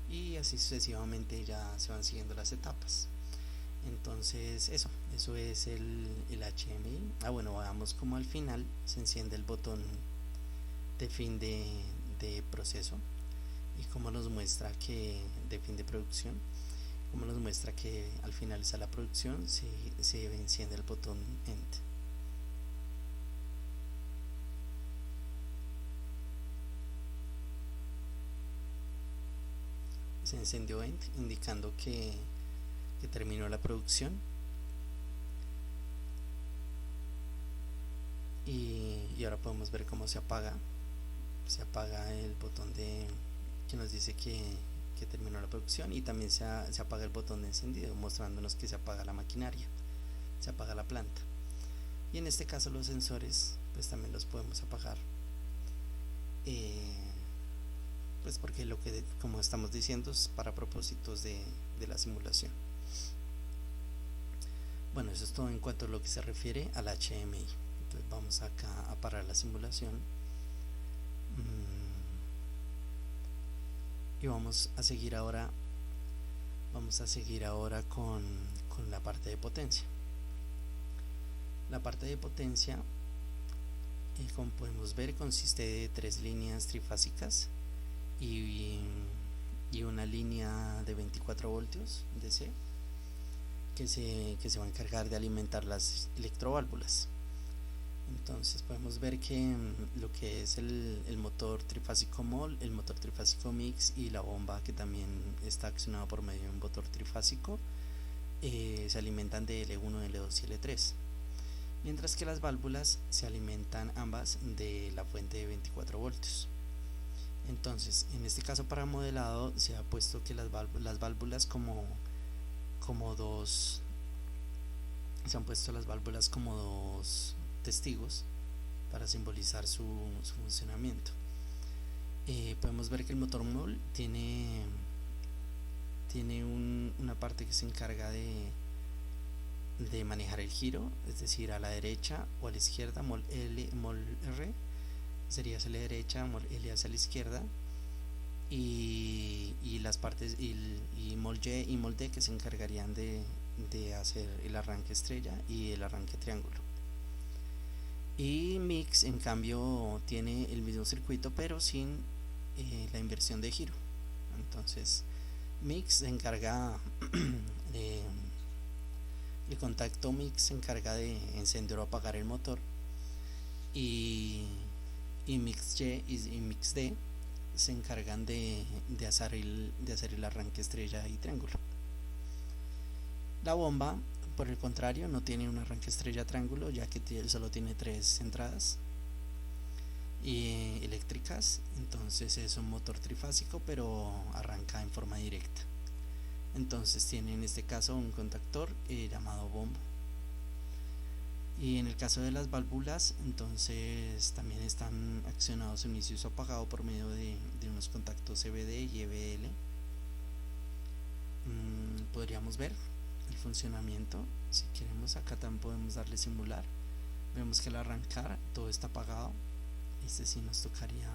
y así sucesivamente ya se van siguiendo las etapas. Entonces eso es el HMI. Bueno, veamos como al final se enciende el botón de fin de proceso y como nos muestra que de fin de producción, como nos muestra que al finalizar la producción se enciende el botón End. Se encendió End indicando que terminó la producción, y ahora podemos ver cómo se apaga el botón que nos dice que que terminó la producción, y también se apaga el botón de encendido mostrándonos que se apaga la maquinaria, se apaga la planta. Y en este caso los sensores pues también los podemos apagar, pues porque lo que, como estamos diciendo, es para propósitos de la simulación. Bueno, eso es todo en cuanto a lo que se refiere al HMI. Entonces vamos acá a parar la simulación y vamos a seguir ahora con la parte de potencia. La parte de potencia, como podemos ver, consiste de 3 líneas trifásicas y una línea de 24 voltios DC que se va a encargar de alimentar las electroválvulas. Entonces podemos ver que lo que es el motor trifásico MOL, el motor trifásico MIX y la bomba, que también está accionada por medio de un motor trifásico, se alimentan de L1, L2 y L3, mientras que las válvulas se alimentan ambas de la fuente de 24 voltios. Entonces, en este caso para modelado se ha puesto que las válvulas como dos, se han puesto las válvulas como dos testigos para simbolizar su funcionamiento. Podemos ver que el motor MOL tiene una parte que se encarga de manejar el giro, es decir, a la derecha o a la izquierda, MOL L, MOL R sería hacia la derecha, MOL L hacia la izquierda, y las partes y MOL Y y MOL D que se encargarían de hacer el arranque estrella y el arranque triángulo. Y MIX en cambio tiene el mismo circuito pero sin la inversión de giro. Entonces MIX se encarga el contacto MIX se encarga de encender o apagar el motor, y MIX Y y MIX D se encargan de hacer el arranque estrella y triángulo. La bomba, por el contrario, no tiene un arranque estrella triángulo, ya que solo tiene 3 entradas eléctricas. Entonces es un motor trifásico pero arranca en forma directa. Entonces tiene en este caso un contactor llamado bomba. Y en el caso de las válvulas, entonces también están accionados su inicio y su apagado por medio de unos contactos EBD y EBL. Podríamos ver el funcionamiento si queremos. Acá también podemos darle simular. Vemos que al arrancar todo está apagado. Este sí nos tocaría,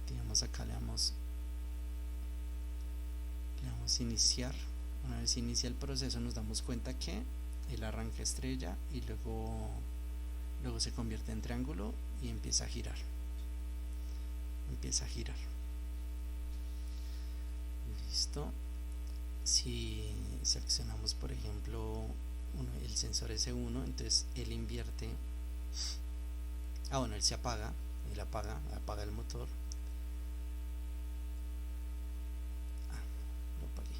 digamos, acá le damos iniciar. Una vez inicia el proceso nos damos cuenta que el arranque estrella y luego se convierte en triángulo y empieza a girar. Listo. Si accionamos, por ejemplo, el sensor S1, entonces él invierte. Él se apaga, apaga el motor. Lo apagué.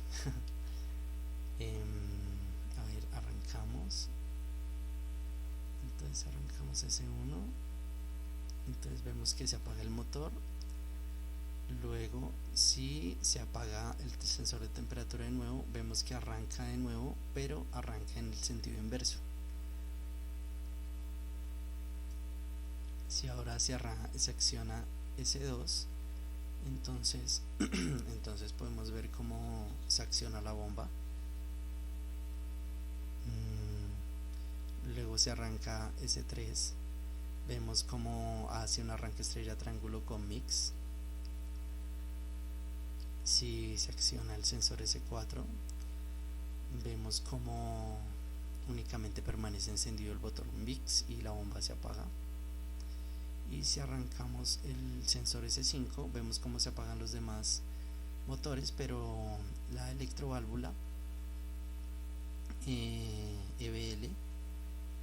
A ver, arrancamos. Entonces arrancamos S1. Entonces vemos que se apaga el motor. Luego, si se apaga el sensor de temperatura de nuevo, vemos que arranca de nuevo, pero arranca en el sentido inverso. Si ahora se acciona S2, entonces podemos ver cómo se acciona la bomba. Luego se arranca S3, vemos cómo hace un arranque estrella triángulo con MIX. Si se acciona el sensor S4, vemos cómo únicamente permanece encendido el botón MIX y la bomba se apaga. Y si arrancamos el sensor S5, vemos cómo se apagan los demás motores, pero la electroválvula EBL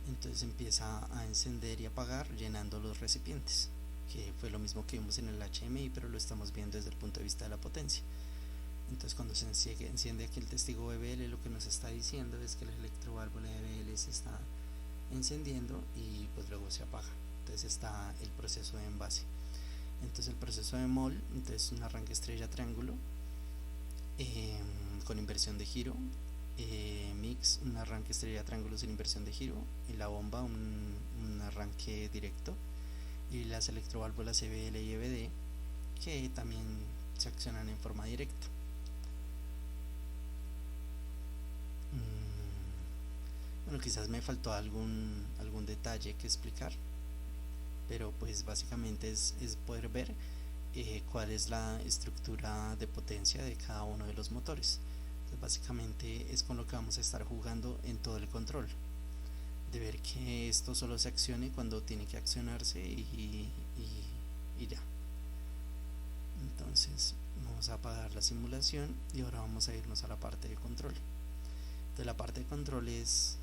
entonces empieza a encender y apagar llenando los recipientes, que fue lo mismo que vimos en el HMI, pero lo estamos viendo desde el punto de vista de la potencia. Entonces cuando se enciende aquí el testigo EBL, lo que nos está diciendo es que la electroválvula EBL se está encendiendo y pues luego se apaga. Entonces está el proceso de envase. Entonces el proceso de MOL, entonces un arranque estrella triángulo, con inversión de giro, mix, un arranque estrella triángulo sin inversión de giro, y la bomba un arranque directo, y las electroválvulas EBL y EBD que también se accionan en forma directa. Bueno, quizás me faltó algún detalle que explicar, pero pues básicamente es poder ver cuál es la estructura de potencia de cada uno de los motores. Entonces básicamente es con lo que vamos a estar jugando en todo el control, de ver que esto solo se accione cuando tiene que accionarse y ya. Entonces vamos a apagar la simulación y ahora vamos a irnos a la parte de control. Entonces la parte de control es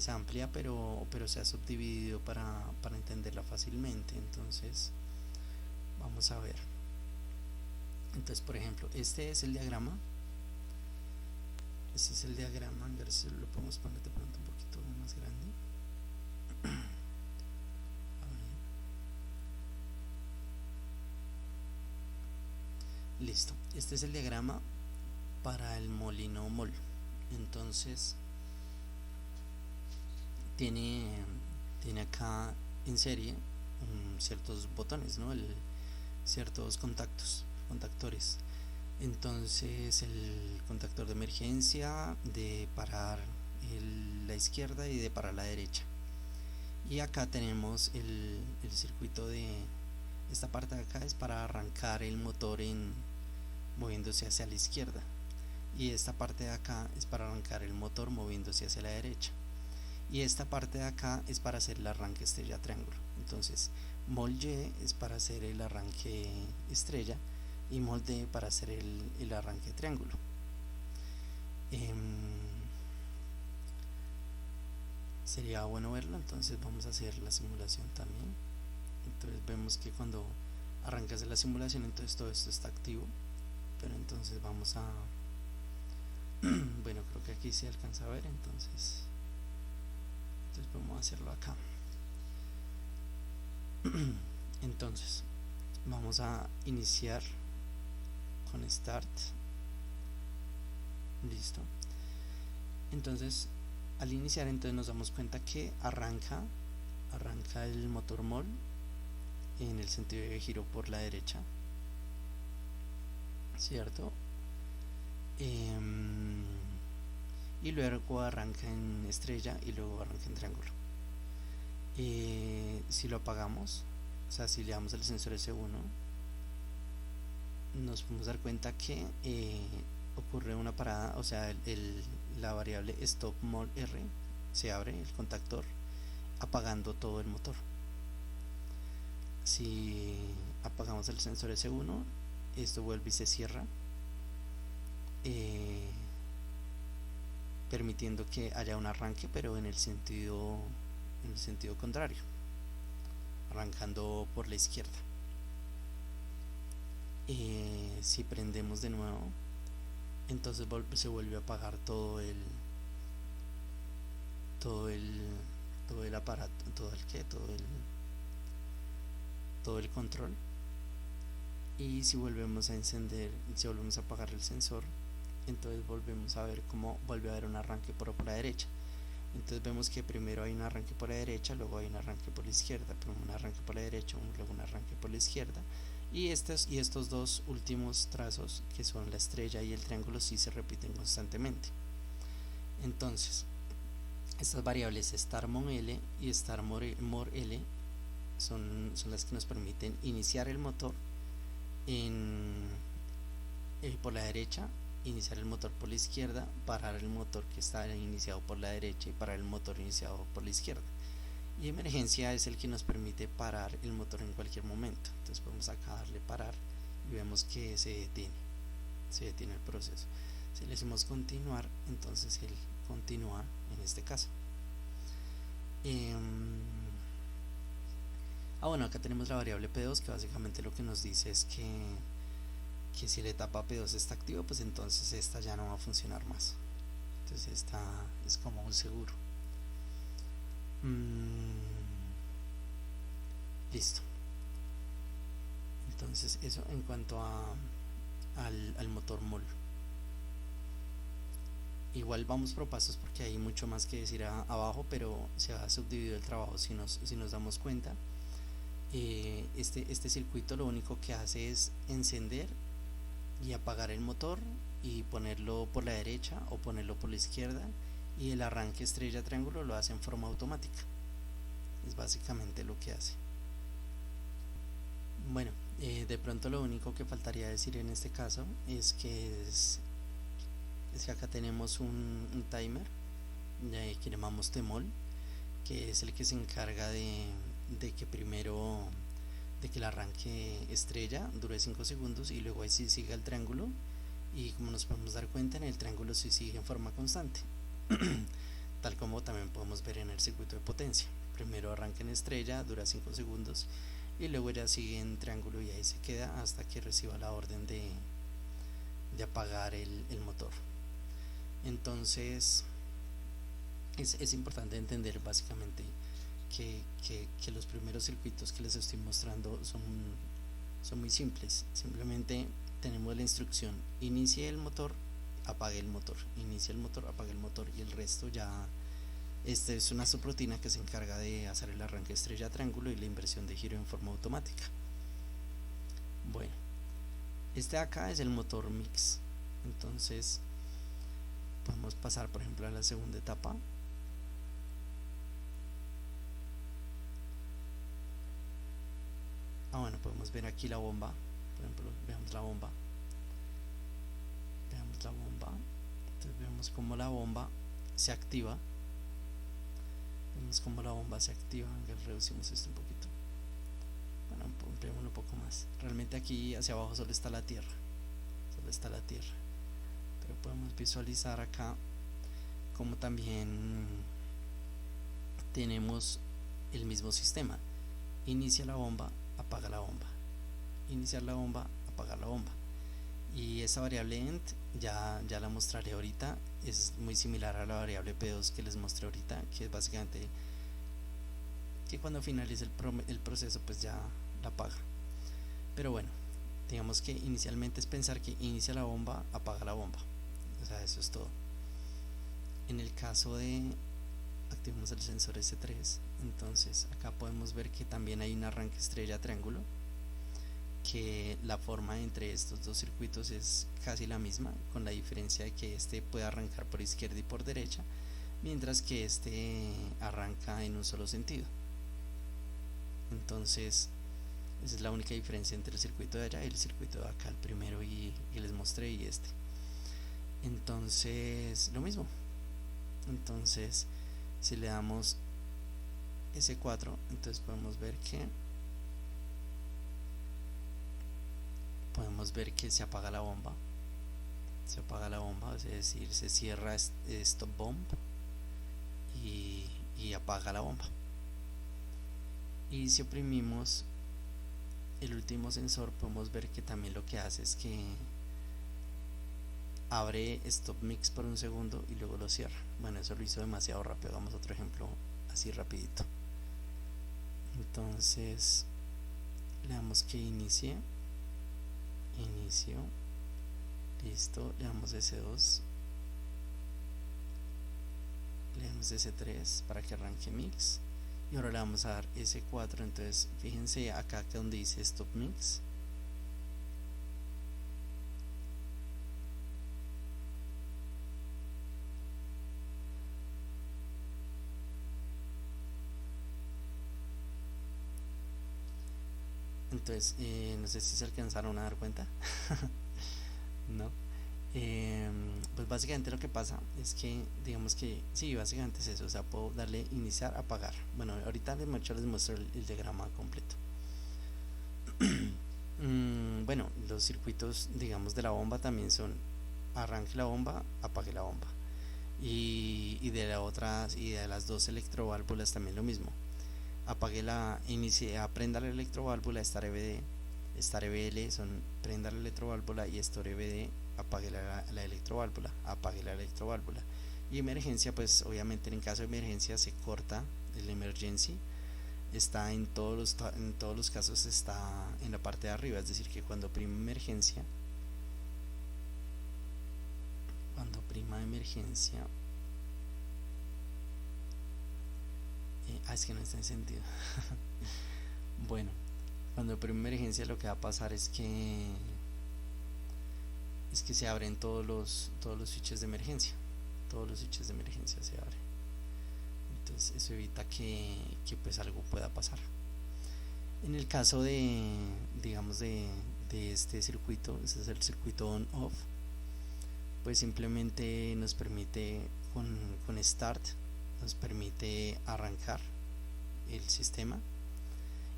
amplia, pero se ha subdividido para entenderla fácilmente. Entonces vamos a ver. Entonces, por ejemplo, este es el diagrama. Este es el diagrama. A ver si lo podemos poner de pronto un poquito más grande. Listo. Este es el diagrama para el molino mol. Entonces tiene acá en serie ciertos botones, ¿no? Ciertos contactores. Entonces el contactor de emergencia, de parar la izquierda y de parar la derecha. Y acá tenemos el circuito de esta parte de acá es para arrancar el motor moviéndose hacia la izquierda, y esta parte de acá es para arrancar el motor moviéndose hacia la derecha, y esta parte de acá es para hacer el arranque estrella triángulo. Entonces mol Y es para hacer el arranque estrella y mol D para hacer el arranque triángulo. Sería bueno verlo, entonces vamos a hacer la simulación también. Entonces vemos que cuando arrancas de la simulación, entonces todo esto está activo, pero entonces vamos a bueno, creo que aquí se alcanza a ver, entonces vamos a hacerlo acá. Entonces vamos a iniciar con start. Listo. Entonces al iniciar, entonces nos damos cuenta que arranca el motor mol en el sentido de giro por la derecha, ¿cierto? Y luego arranca en estrella y luego arranca en triángulo. Si lo apagamos, o sea, si le damos el sensor S1, nos podemos dar cuenta que ocurre una parada, o sea, la variable stop mol R se abre el contactor, apagando todo el motor. Si apagamos el sensor S1, esto vuelve y se cierra, permitiendo que haya un arranque, pero en el sentido contrario, arrancando por la izquierda. Si prendemos de nuevo, entonces se vuelve a apagar todo el aparato, todo el control. Y si volvemos a encender, si volvemos a apagar el sensor, entonces volvemos a ver cómo vuelve a haber un arranque por la derecha. Entonces vemos que primero hay un arranque por la derecha, luego hay un arranque por la izquierda, primero un arranque por la derecha, luego un arranque por la izquierda, y estos dos últimos trazos, que son la estrella y el triángulo, sí se repiten constantemente. Entonces estas variables starmon L y starmor L son las que nos permiten iniciar el motor por la derecha, iniciar el motor por la izquierda, parar el motor que está iniciado por la derecha y parar el motor iniciado por la izquierda. Y emergencia es el que nos permite parar el motor en cualquier momento. Entonces podemos acá darle parar y vemos que se detiene el proceso. Si le decimos continuar, entonces él continúa en este caso. Bueno, acá tenemos la variable P2, que básicamente lo que nos dice es que si la etapa P2 está activa, pues entonces esta ya no va a funcionar más. Entonces esta es como un seguro. Listo. Entonces eso en cuanto al motor mol. Igual vamos por pasos porque hay mucho más que decir abajo, pero se ha subdividido el trabajo si nos damos cuenta. Este circuito lo único que hace es encender y apagar el motor y ponerlo por la derecha o ponerlo por la izquierda, y el arranque estrella triángulo lo hace en forma automática. Es básicamente lo que hace. Bueno, de pronto lo único que faltaría decir en este caso es que acá tenemos un timer que llamamos Temol, que es el que se encarga de que primero de que el arranque estrella dure 5 segundos y luego ahí sí siga el triángulo, y como nos podemos dar cuenta, en el triángulo sí sigue en forma constante tal como también podemos ver en el circuito de potencia. Primero arranca en estrella, dura 5 segundos y luego ya sigue en triángulo y ahí se queda hasta que reciba la orden de apagar el motor. Entonces es importante entender básicamente que los primeros circuitos que les estoy mostrando son muy simples. Simplemente tenemos la instrucción: inicie el motor, apague el motor, inicie el motor, apague el motor, y el resto ya es una subrutina que se encarga de hacer el arranque estrella triángulo y la inversión de giro en forma automática. Bueno, este de acá es el motor mix. Entonces podemos pasar por ejemplo a la segunda etapa. Bueno, podemos ver aquí la bomba. Por ejemplo, veamos la bomba. Entonces vemos como la bomba se activa. Reducimos esto un poquito. Bueno, ampliamos un poco más. Realmente aquí hacia abajo solo está la tierra. Pero podemos visualizar acá como también tenemos el mismo sistema: inicia la bomba, apaga la bomba, iniciar la bomba, apagar la bomba. Y esa variable ent ya la mostraré ahorita. Es muy similar a la variable P2 que les mostré ahorita, que es básicamente que cuando finalice el proceso pues ya la apaga. Pero bueno, digamos que inicialmente es pensar que inicia la bomba, apaga la bomba. O sea, eso es todo. En el caso de activamos el sensor S3, entonces acá podemos ver que también hay un arranque estrella triángulo, que la forma entre estos dos circuitos es casi la misma, con la diferencia de que este puede arrancar por izquierda y por derecha, mientras que este arranca en un solo sentido. Entonces esa es la única diferencia entre el circuito de allá y el circuito de acá, el primero y les mostré, y este. Entonces lo mismo. Entonces si le damos S4, entonces podemos ver que se apaga la bomba, es decir, se cierra stop bomb y apaga la bomba. Y si oprimimos el último sensor, podemos ver que también lo que hace es que abre stop mix por un segundo y luego lo cierra. Bueno, eso lo hizo demasiado rápido. Hagamos otro ejemplo así rapidito. Entonces le damos que inicio, listo, le damos S2, le damos S3 para que arranque mix, y ahora le vamos a dar S4. entonces fíjense acá que donde dice stop mix, entonces no sé si se alcanzaron a dar cuenta. No. Pues básicamente lo que pasa es que, digamos que sí, básicamente es eso. O sea, puedo darle iniciar, apagar. Bueno, ahorita les muestro el diagrama completo. Bueno, los circuitos, digamos, de la bomba también son: arranque la bomba, apague la bomba. Y de las dos electroválvulas también lo mismo: prenda la electroválvula, estar EBD, estar EBL son prenda la electroválvula, y estar EBD, apague la electroválvula, apague la electroválvula. Y emergencia, pues obviamente en caso de emergencia se corta el emergency, está en todos los casos, está en la parte de arriba, es decir que cuando oprime emergencia, Cuando prima de emergencia, es que no está encendido. Bueno, cuando prima emergencia lo que va a pasar es que se abren todos los switches de emergencia. Todos los switches de emergencia se abren. Entonces eso evita que pues algo pueda pasar. En el caso digamos de este circuito, este es el circuito on-off, pues simplemente nos permite con start, nos permite arrancar el sistema,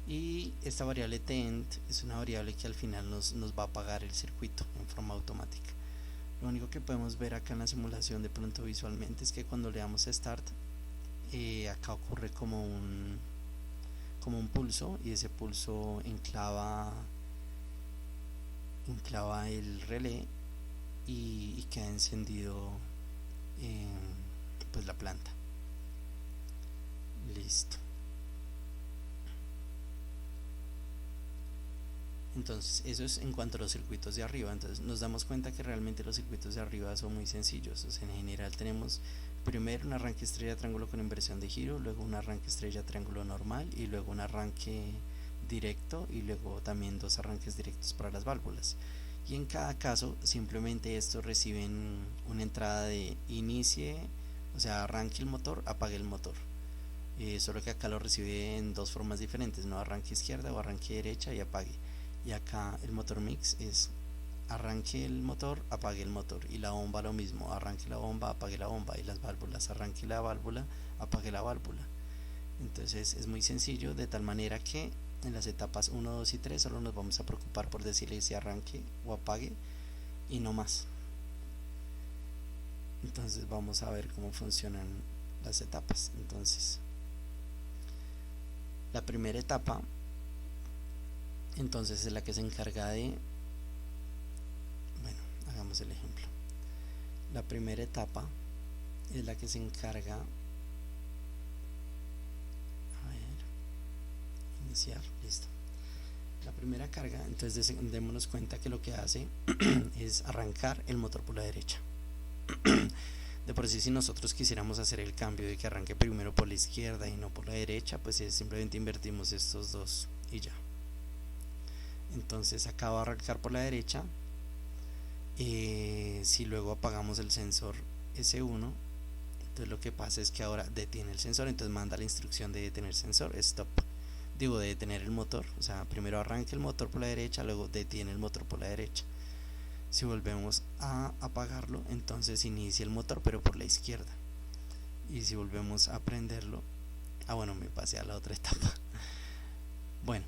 y esta variable tend es una variable que al final nos va a apagar el circuito en forma automática. Lo único que podemos ver acá en la simulación de pronto visualmente es que cuando le damos a start, acá ocurre como un pulso, y ese pulso enclava el relé y queda encendido pues la planta. Listo. Entonces eso es en cuanto a los circuitos de arriba. Entonces nos damos cuenta que realmente los circuitos de arriba son muy sencillos. O sea, en general tenemos primero un arranque estrella triángulo con inversión de giro, luego un arranque estrella triángulo normal, y luego un arranque directo, y luego también dos arranques directos para las válvulas. Y en cada caso simplemente estos reciben una entrada de inicie, o sea, arranque el motor, apague el motor. Solo que acá lo recibe en dos formas diferentes, no arranque izquierda o arranque derecha y apague. Y acá el motor mix es arranque el motor, apague el motor, y la bomba lo mismo, arranque la bomba, apague la bomba, y las válvulas, arranque la válvula, apague la válvula. Entonces es muy sencillo, de tal manera que en las etapas 1, 2 y 3 solo nos vamos a preocupar por decirle si arranque o apague y no más. Entonces vamos a ver cómo funcionan las etapas. Entonces la primera etapa entonces es la que se encarga de, bueno, hagamos el ejemplo. La primera etapa es la que se encarga, a ver, iniciar, listo. La primera carga, entonces démonos cuenta que lo que hace es arrancar el motor por la derecha. De por sí, si nosotros quisiéramos hacer el cambio de que arranque primero por la izquierda y no por la derecha, pues simplemente invertimos estos dos y ya. Entonces acá va a arrancar por la derecha. Si luego apagamos el sensor S1, entonces lo que pasa es que ahora detiene el sensor, entonces manda la instrucción de detener sensor, stop, digo de detener el motor, o sea, primero arranca el motor por la derecha, luego detiene el motor por la derecha. Si volvemos a apagarlo, entonces inicia el motor pero por la izquierda, y si volvemos a prenderlo, bueno, me pasé a la otra etapa. Bueno,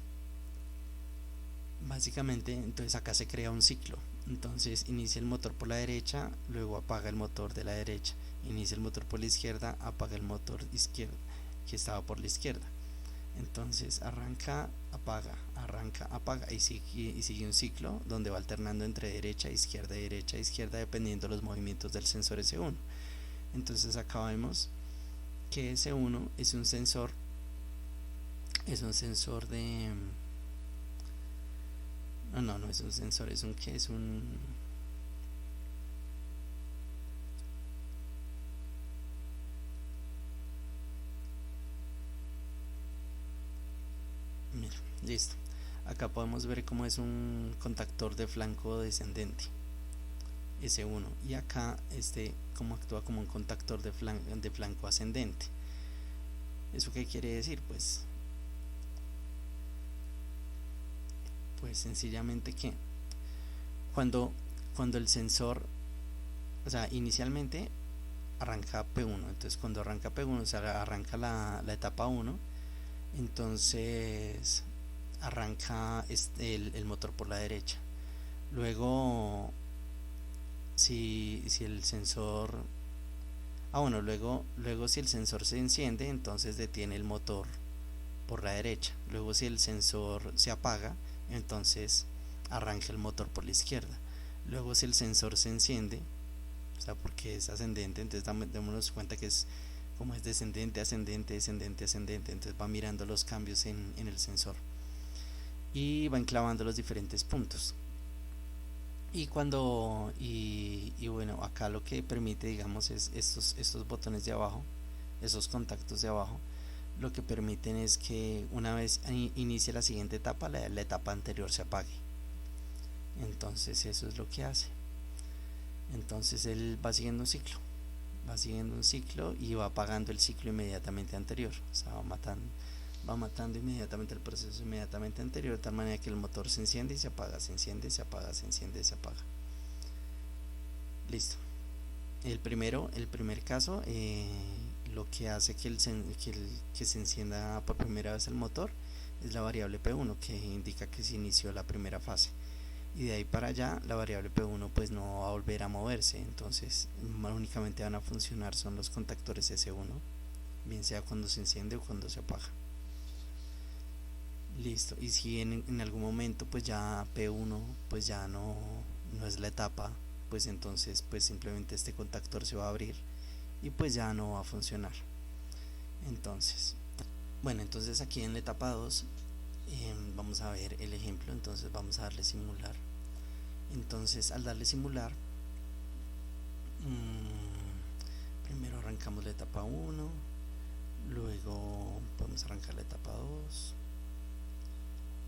básicamente entonces acá se crea un ciclo. Entonces inicia el motor por la derecha, luego apaga el motor de la derecha, inicia el motor por la izquierda, apaga el motor izquierdo que estaba por la izquierda. Entonces arranca, apaga, y sigue un ciclo donde va alternando entre derecha, izquierda, dependiendo de los movimientos del sensor S1. Entonces acá vemos que S1 es un sensor de... No es un sensor, es un mira, listo. Acá podemos ver cómo es un contactor de flanco descendente, S1, y acá como actúa como un contactor de flanco ascendente. ¿Eso qué quiere decir? Pues sencillamente que cuando el sensor, o sea, inicialmente arranca P1, entonces cuando arranca P1, o sea, arranca la etapa 1, entonces arranca el motor por la derecha. Luego si el sensor luego si el sensor se enciende, entonces detiene el motor por la derecha. Luego si el sensor se apaga, entonces arranca el motor por la izquierda. Luego si el sensor se enciende, o sea, porque es ascendente, entonces démonos cuenta que es como es descendente, ascendente, descendente, ascendente, entonces va mirando los cambios en el sensor y va enclavando los diferentes puntos. Y bueno, acá lo que permite, digamos, es estos botones de abajo, esos contactos de abajo, lo que permiten es que una vez inicie la siguiente etapa, la etapa anterior se apague. Entonces eso es lo que hace. Entonces él va siguiendo un ciclo y va apagando el ciclo inmediatamente anterior, o sea, va matando inmediatamente el proceso inmediatamente anterior, de tal manera que el motor se enciende y se apaga, se enciende y se apaga, se enciende y se apaga. Listo. El primer caso, lo que hace que se encienda por primera vez el motor es la variable P1, que indica que se inició la primera fase, y de ahí para allá la variable P1 pues no va a volver a moverse. Entonces únicamente van a funcionar son los contactores S1, bien sea cuando se enciende o cuando se apaga. Listo. Y si en algún momento pues ya P1 pues ya no es la etapa, pues entonces pues simplemente este contactor se va a abrir y pues ya no va a funcionar. Entonces, bueno, entonces aquí en la etapa 2 vamos a ver el ejemplo. Entonces vamos a darle simular. Entonces al darle simular, primero arrancamos la etapa 1, luego podemos arrancar la etapa 2.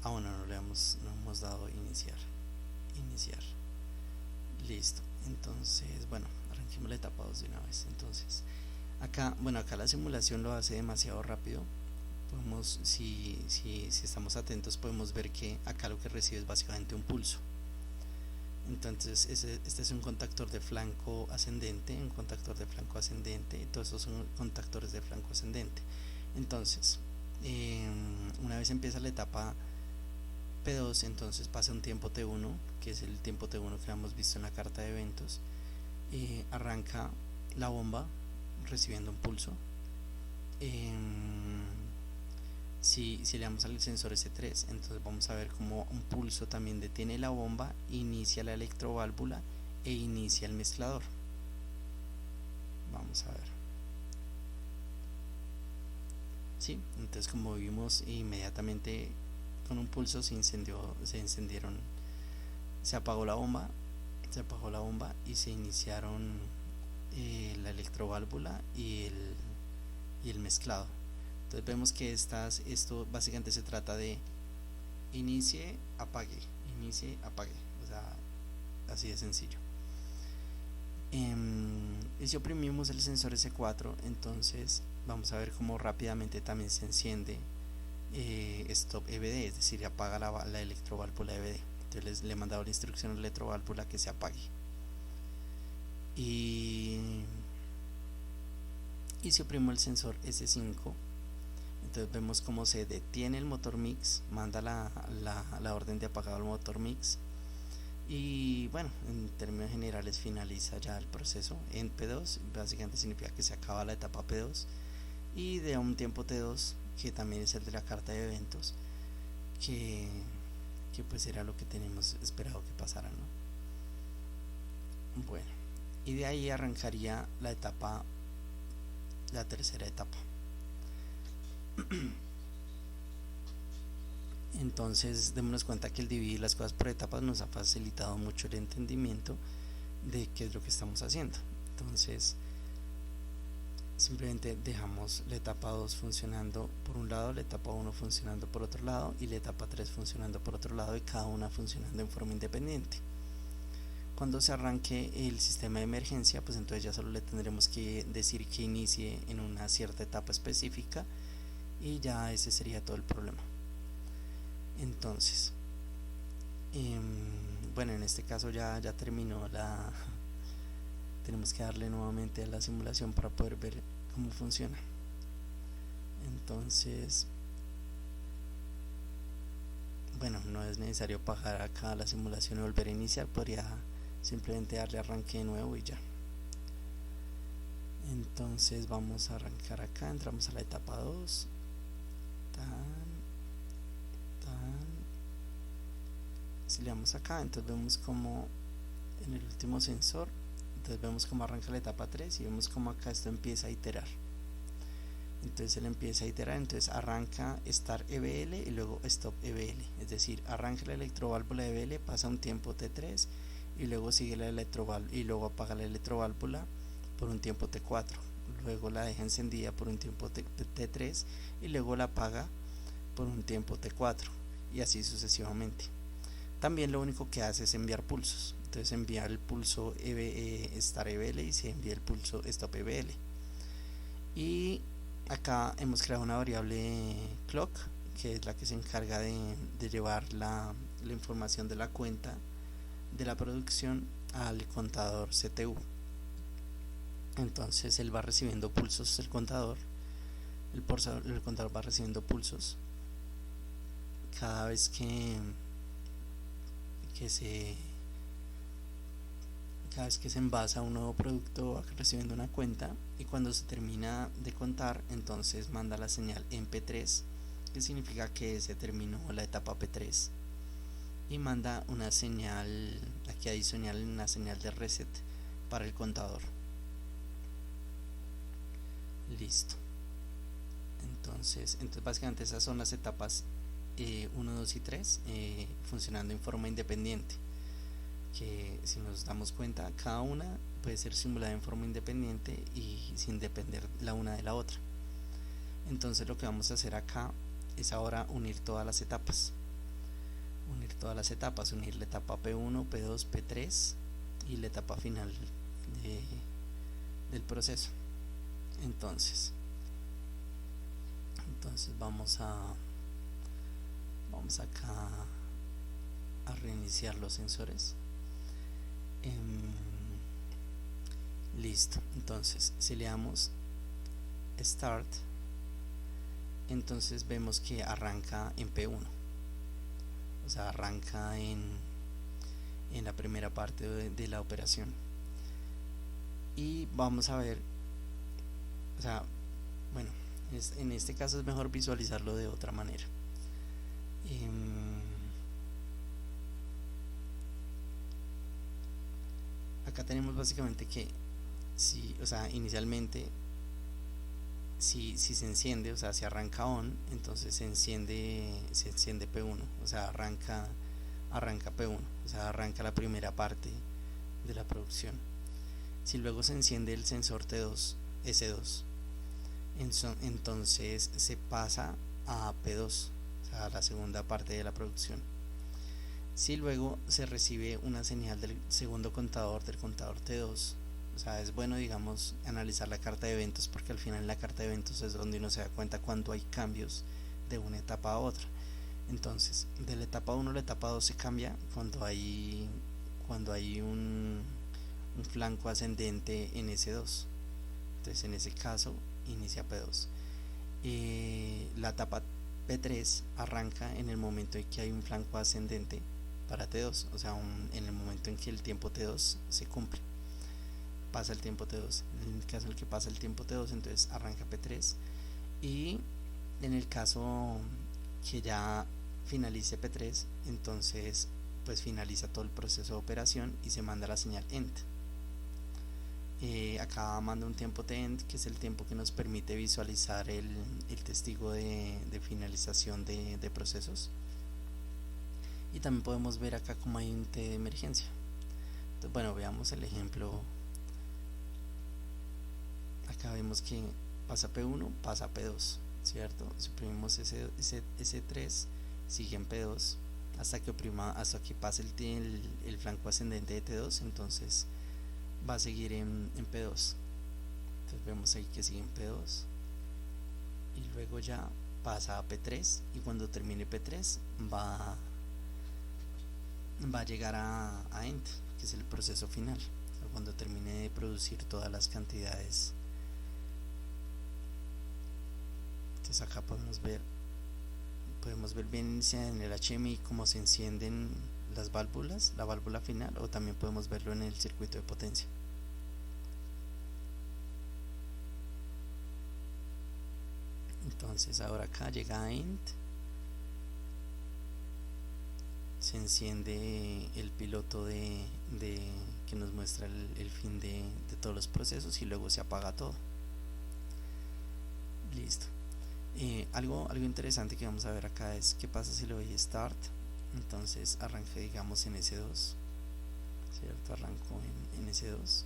Bueno, no hemos dado iniciar. Listo. Entonces, bueno, arranquemos la etapa 2 de una vez. Entonces, acá la simulación lo hace demasiado rápido. Podemos, si estamos atentos, podemos ver que acá lo que recibe es básicamente un pulso. Entonces este es un contactor de flanco ascendente, y todos esos son contactores de flanco ascendente. Entonces una vez empieza la etapa P2, entonces pasa un tiempo T1, que es el tiempo T1 que hemos visto en la carta de eventos. Arranca la bomba recibiendo un pulso. Si le damos al sensor S3, entonces vamos a ver como un pulso también detiene la bomba, inicia la electroválvula e inicia el mezclador. Vamos a ver. Sí, entonces como vimos, inmediatamente con un pulso se apagó la bomba y se iniciaron la electroválvula y el mezclado. Entonces vemos que esto básicamente se trata de inicie, apague, o sea, así de sencillo. Y si oprimimos el sensor S4, entonces vamos a ver cómo rápidamente también se enciende stop EBD, es decir, apaga la electroválvula EBD. Entonces le he mandado la instrucción a la electroválvula que se apague. Y si oprimo el sensor S5, entonces vemos cómo se detiene el motor mix, manda la orden de apagado al motor mix, y bueno, en términos generales finaliza ya el proceso en P2. Básicamente significa que se acaba la etapa P2 y de un tiempo T2, que también es el de la carta de eventos, que pues era lo que tenemos esperado que pasara, ¿no? Bueno, y de ahí arrancaría la tercera etapa. Entonces démonos cuenta que el dividir las cosas por etapas nos ha facilitado mucho el entendimiento de qué es lo que estamos haciendo. Entonces simplemente dejamos la etapa 2 funcionando por un lado, la etapa 1 funcionando por otro lado y la etapa 3 funcionando por otro lado, y cada una funcionando en forma independiente. Cuando se arranque el sistema de emergencia, pues entonces ya solo le tendremos que decir que inicie en una cierta etapa específica y ya ese sería todo el problema. Entonces bueno, en este caso ya terminó tenemos que darle nuevamente a la simulación para poder ver cómo funciona. Entonces, bueno, no es necesario bajar acá la simulación y volver a iniciar, podría simplemente darle arranque de nuevo y ya. Entonces vamos a arrancar acá, entramos a la etapa 2, si le damos acá, entonces vemos como en el último sensor, entonces vemos cómo arranca la etapa 3 y vemos cómo acá esto empieza a iterar. Entonces él empieza a iterar, entonces arranca start EBL y luego stop EBL, es decir, arranca la electroválvula EBL, pasa un tiempo T3 y luego sigue la electroválvula y luego apaga la electroválvula por un tiempo T4, luego la deja encendida por un tiempo T3 y luego la apaga por un tiempo T4 y así sucesivamente. También lo único que hace es enviar pulsos, entonces envía el pulso start EBL y se envía el pulso stop EBL. Y acá hemos creado una variable clock, que es la que se encarga de llevar la información de la cuenta de la producción al contador CTU. Entonces él va recibiendo pulsos, el contador va recibiendo pulsos cada vez que se envasa un nuevo producto, va recibiendo una cuenta, y cuando se termina de contar entonces manda la señal en P3, que significa que se terminó la etapa P3, y manda una señal aquí adicional, una señal de reset para el contador. Listo. Entonces básicamente esas son las etapas 1, 2 y 3 funcionando en forma independiente, que si nos damos cuenta cada una puede ser simulada en forma independiente y sin depender la una de la otra. Entonces lo que vamos a hacer acá es ahora unir todas las etapas, unir la etapa P1, P2, P3 y la etapa final del proceso. Entonces vamos acá a reiniciar los sensores. Listo. Entonces si le damos start, entonces vemos que arranca en P1, o sea, arranca en la primera parte de la operación. Y vamos a ver, o sea, bueno, en este caso es mejor visualizarlo de otra manera. Acá tenemos básicamente que inicialmente si se enciende, o sea, si arranca on, entonces se enciende P1, o sea, arranca P1, o sea, arranca la primera parte de la producción. Si luego se enciende el sensor S2, entonces se pasa a P2, o sea, a la segunda parte de la producción. Si luego se recibe una señal del segundo contador, del contador T2, o sea, es bueno, digamos, analizar la carta de eventos, porque al final en la carta de eventos es donde uno se da cuenta cuando hay cambios de una etapa a otra. Entonces, de la etapa 1 a la etapa 2 se cambia cuando hay un flanco ascendente en S2. Entonces, en ese caso, inicia P2. La etapa P3 arranca en el momento en que hay un flanco ascendente para T2, o sea, en el momento en que el tiempo T2 se cumple, pasa el tiempo T2. En el caso en el que pasa el tiempo T2, entonces arranca P3, y en el caso que ya finalice P3, entonces pues finaliza todo el proceso de operación y se manda la señal END. Acá manda un tiempo TEND, que es el tiempo que nos permite visualizar el testigo de finalización de procesos. Y también podemos ver acá como hay un T de emergencia. Entonces, bueno, veamos el ejemplo. Acá vemos que pasa P1, pasa P2, ¿cierto? Suprimimos S3, sigue en P2 hasta que pase el flanco ascendente de T2, entonces va a seguir en P2. Entonces vemos ahí que sigue en P2 y luego ya pasa a P3, y cuando termine P3 va a llegar a END, que es el proceso final, o sea, cuando termine de producir todas las cantidades. Entonces acá podemos ver bien en el HMI cómo se encienden las válvulas, la válvula final, o también podemos verlo en el circuito de potencia. Entonces ahora acá llega a END, se enciende el piloto que nos muestra el fin de todos los procesos, y luego se apaga todo. Listo. Algo interesante que vamos a ver acá es qué pasa si le doy start. Entonces arranque, digamos, en S2, ¿cierto? Arrancó en S2.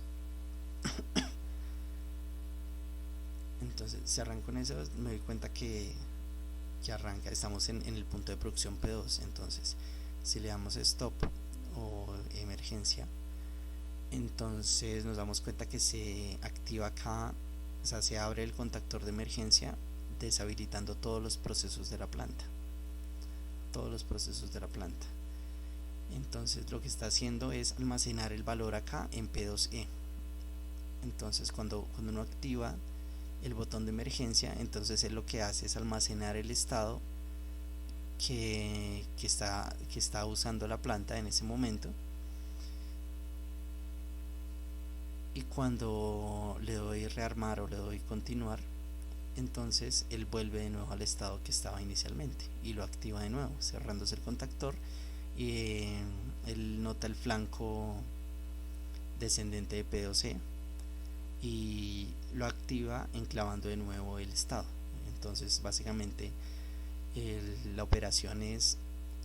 Entonces, si arranco en S2, me doy cuenta que arranca, estamos en el punto de producción P2. Entonces, si le damos stop o emergencia, entonces nos damos cuenta que se activa acá, o sea, se abre el contactor de emergencia, deshabilitando todos los procesos de la planta. Entonces lo que está haciendo es almacenar el valor acá en P2E. Entonces cuando uno activa el botón de emergencia, entonces él lo que hace es almacenar el estado que está usando la planta en ese momento, y cuando le doy rearmar o le doy continuar, entonces él vuelve de nuevo al estado que estaba inicialmente y lo activa de nuevo, cerrándose el contactor, y él nota el flanco descendente de P2E y lo activa enclavando de nuevo el estado. Entonces básicamente la operación es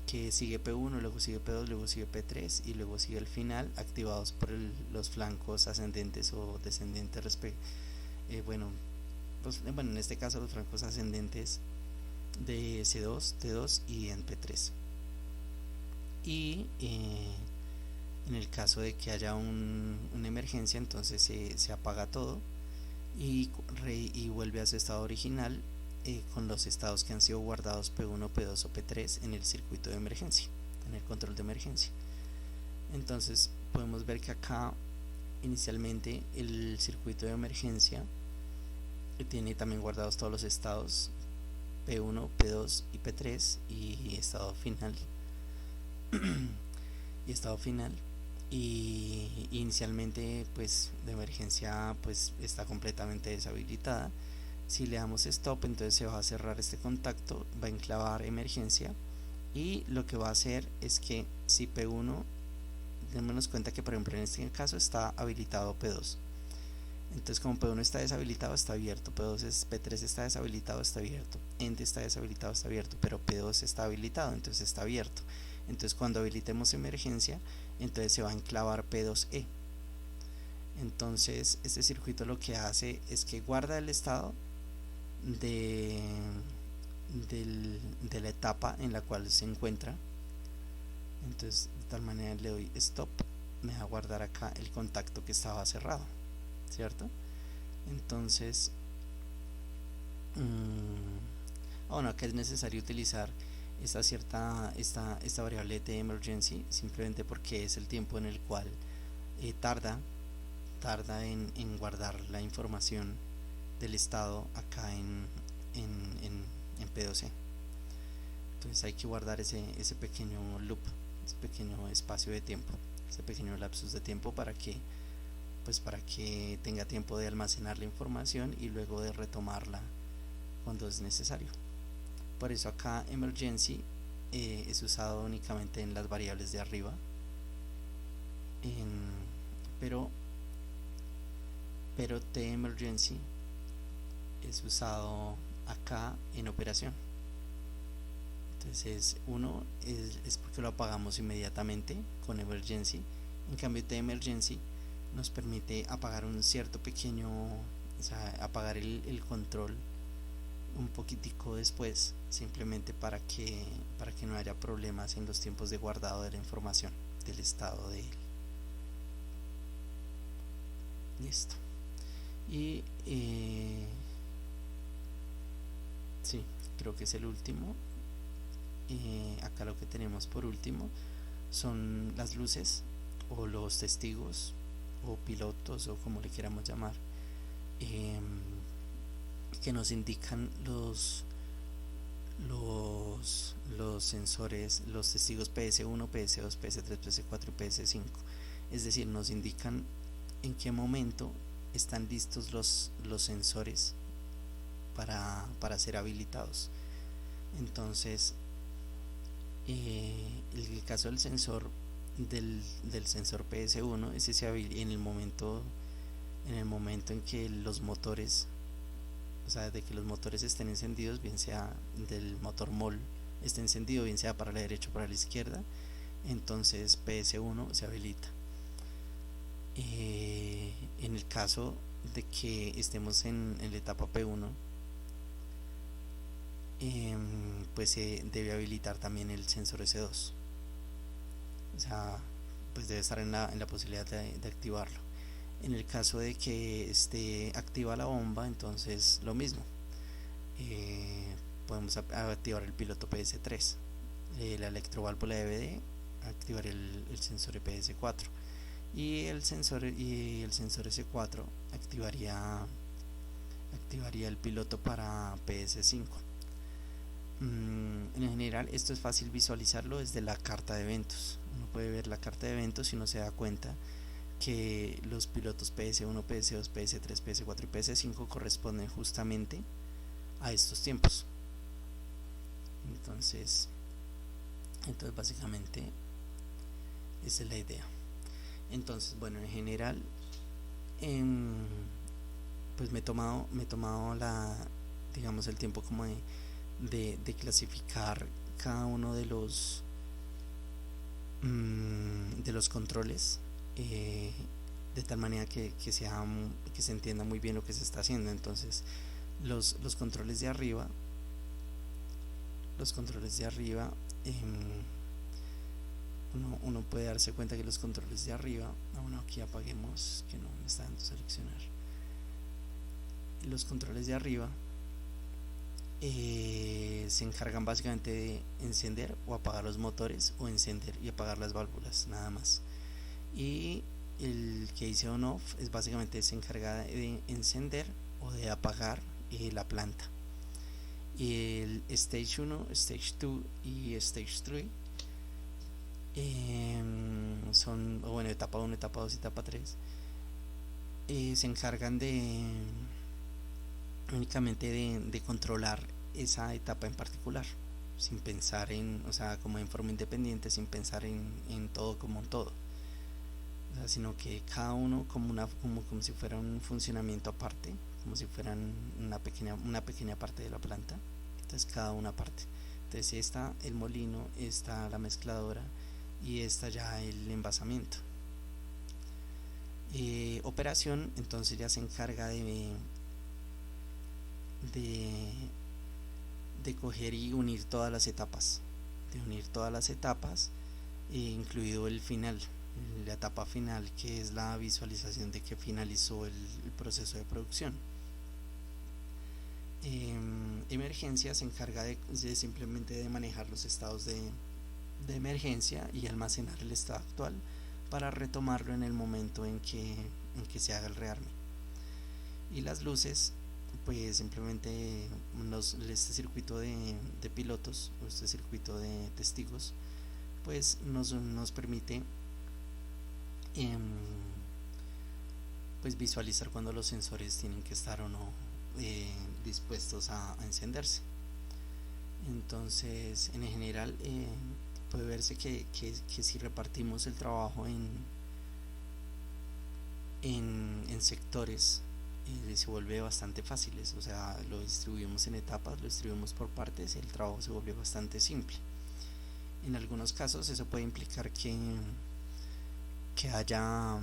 que sigue P1, luego sigue P2, luego sigue P3 y luego sigue el final, activados por los flancos ascendentes o descendentes bueno, en este caso los flancos ascendentes de C2, T2 y en P3. Y en el caso de que haya una emergencia, entonces se apaga todo y vuelve a su estado original, con los estados que han sido guardados P1, P2 o P3 en el circuito de emergencia, en el control de emergencia. Entonces podemos ver que acá inicialmente el circuito de emergencia tiene también guardados todos los estados P1, P2 y P3 y estado final y inicialmente pues de emergencia pues está completamente deshabilitada. Si le damos stop, entonces se va a cerrar este contacto, va a enclavar emergencia, y lo que va a hacer es que si P1, démonos cuenta que por ejemplo en este caso está habilitado P2, entonces como P1 está deshabilitado está abierto, P3 está deshabilitado está abierto, END está deshabilitado está abierto, pero P2 está habilitado, entonces está abierto. Entonces cuando habilitemos emergencia, entonces se va a enclavar P2E. Entonces este circuito lo que hace es que guarda el estado de la etapa en la cual se encuentra. Entonces de tal manera le doy stop, me va a guardar acá el contacto que estaba cerrado, ¿cierto? Entonces bueno, acá es necesario utilizar esta variable de emergency, simplemente porque es el tiempo en el cual tarda en guardar la información del estado acá en P2E. Entonces hay que guardar ese pequeño loop, ese pequeño espacio de tiempo, ese pequeño lapsus de tiempo para que tenga tiempo de almacenar la información y luego de retomarla cuando es necesario. Por eso acá emergency es usado únicamente en las variables de arriba, pero T-emergency es usado acá en operación. Entonces uno es porque lo apagamos inmediatamente con emergency, en cambio T-emergency nos permite apagar un cierto pequeño, o sea, apagar el control un poquitico después, simplemente para que no haya problemas en los tiempos de guardado de la información del estado de él. Listo. Y sí, creo que es el último. Acá lo que tenemos por último son las luces o los testigos o pilotos o como le queramos llamar, que nos indican los sensores, los testigos PS1, PS2, PS3, PS4 y PS5. Es decir, nos indican en qué momento están listos los sensores para ser habilitados. Entonces el caso del sensor del sensor PS1, ese se habilita en el momento en que los motores, o sea, de que los motores estén encendidos, bien sea del motor MOL esté encendido, bien sea para la derecha o para la izquierda, entonces PS1 se habilita. En el caso de que estemos en la etapa P1, pues se debe habilitar también el sensor S2. O sea, pues debe estar en la posibilidad de activarlo. En el caso de que esté activa la bomba, entonces lo mismo. Podemos activar el piloto PS3. La electroválvula EBD, activar el sensor EPS4. Y el sensor S4 activaría el piloto para PS5. En general esto es fácil visualizarlo desde la carta de eventos. Uno puede ver la carta de eventos y uno se da cuenta que los pilotos PS1, PS2, PS3, PS4 y PS5 corresponden justamente a estos tiempos. Entonces básicamente esa es la idea. Entonces, bueno, en general pues me he tomado digamos el tiempo como de clasificar cada uno de los controles, de tal manera que se entienda muy bien lo que se está haciendo. Entonces los controles de arriba uno puede darse cuenta que los controles de arriba, bueno, aquí apaguemos, que no me está dando seleccionar. Los controles de arriba se encargan básicamente de encender o apagar los motores, o encender y apagar las válvulas, nada más. Y el que dice on off es básicamente se encarga de encender o de apagar la planta. Y el stage 1, stage 2 y stage 3 son, bueno, etapa 1, etapa 2 y etapa 3 se encargan únicamente de controlar esa etapa en particular, sin pensar o sea, como en forma independiente, sin pensar en todo como un todo. O sea, sino que cada uno como si fuera un funcionamiento aparte, como si fueran una pequeña parte de la planta. Entonces cada una parte. Entonces está el molino, está la mezcladora y está ya el envasamiento. Operación entonces ya se encarga de coger y unir todas las etapas, incluido el final, la etapa final, que es la visualización de que finalizó el proceso de producción. Emergencia se encarga de simplemente de manejar los estados de emergencia y almacenar el estado actual para retomarlo en el momento en que se haga el rearme. Y las luces, pues simplemente este circuito de pilotos, o este circuito de testigos, pues nos permite pues visualizar cuando los sensores tienen que estar o no dispuestos a encenderse. Entonces, en general, puede verse que si repartimos el trabajo en sectores, se vuelve bastante fácil. O sea, lo distribuimos en etapas, lo distribuimos por partes y el trabajo se vuelve bastante simple. En algunos casos eso puede implicar que haya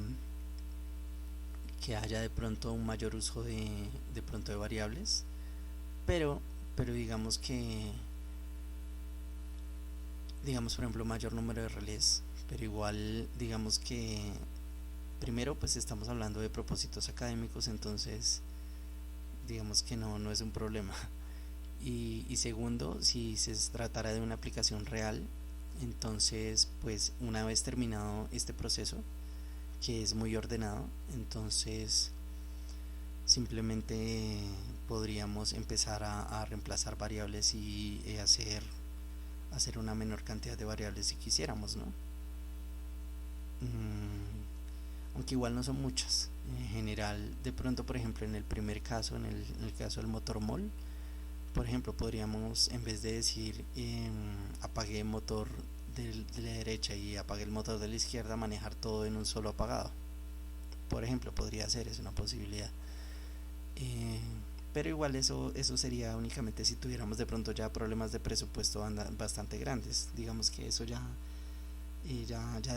de pronto un mayor uso de variables, pero digamos por ejemplo mayor número de relés, pero igual digamos que primero pues estamos hablando de propósitos académicos, entonces digamos que no es un problema. Y segundo, si se tratara de una aplicación real, entonces pues una vez terminado este proceso, que es muy ordenado, entonces simplemente podríamos empezar a reemplazar variables y hacer una menor cantidad de variables si quisiéramos, ¿no? Aunque igual no son muchas. En general, de pronto, por ejemplo, en el primer caso, en el caso del motor MOL, por ejemplo, podríamos, en vez de decir apagué el motor de la derecha y apagué el motor de la izquierda, manejar todo en un solo apagado. Por ejemplo, podría ser, es una posibilidad. Pero igual eso sería únicamente si tuviéramos de pronto ya problemas de presupuesto bastante grandes. Digamos que eso ya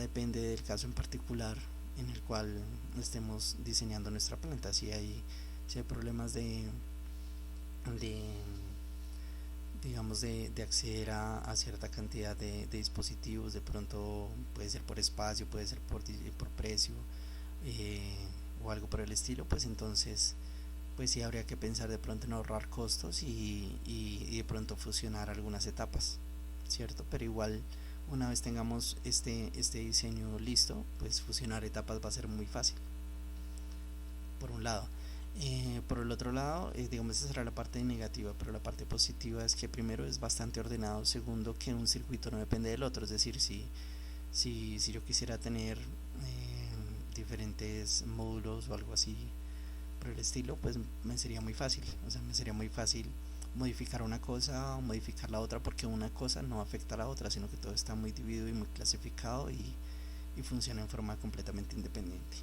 depende del caso en particular, en el cual estemos diseñando nuestra planta. Si hay problemas de digamos de acceder a cierta cantidad de dispositivos, de pronto puede ser por espacio, puede ser por precio, eh, o algo por el estilo, pues entonces pues sí habría que pensar de pronto en ahorrar costos y de pronto fusionar algunas etapas, ¿cierto? Pero igual una vez tengamos este diseño listo, pues fusionar etapas va a ser muy fácil, por un lado. Por el otro lado, digamos, esa será la parte negativa, pero la parte positiva es que primero es bastante ordenado, segundo que un circuito no depende del otro, es decir, si yo quisiera tener diferentes módulos o algo así por el estilo, pues me sería muy fácil, o sea, me sería muy fácil modificar una cosa o modificar la otra, porque una cosa no afecta a la otra, sino que todo está muy dividido y muy clasificado y funciona en forma completamente independiente.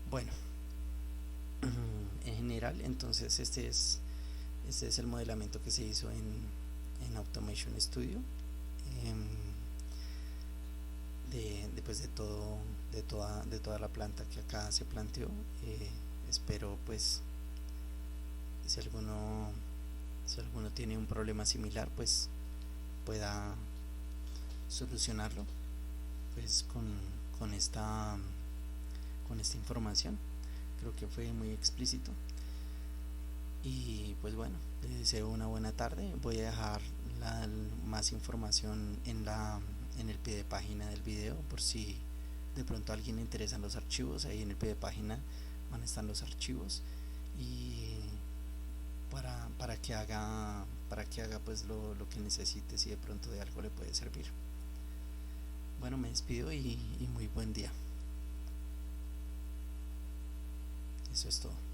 Bueno, en general, entonces este es el modelamiento que se hizo en Automation Studio, em, pues de toda la planta que acá se planteó. Espero pues si alguno tiene un problema similar, pues pueda solucionarlo pues con esta información. Creo que fue muy explícito. Y pues bueno, les deseo una buena tarde. Voy a dejar más información en el pie de página del video, por si de pronto a alguien le interesan los archivos. Ahí en el pie de página van a estar los archivos, y para que haga pues lo que necesite, si de pronto de algo le puede servir. Bueno, me despido y muy buen día. Eso es todo.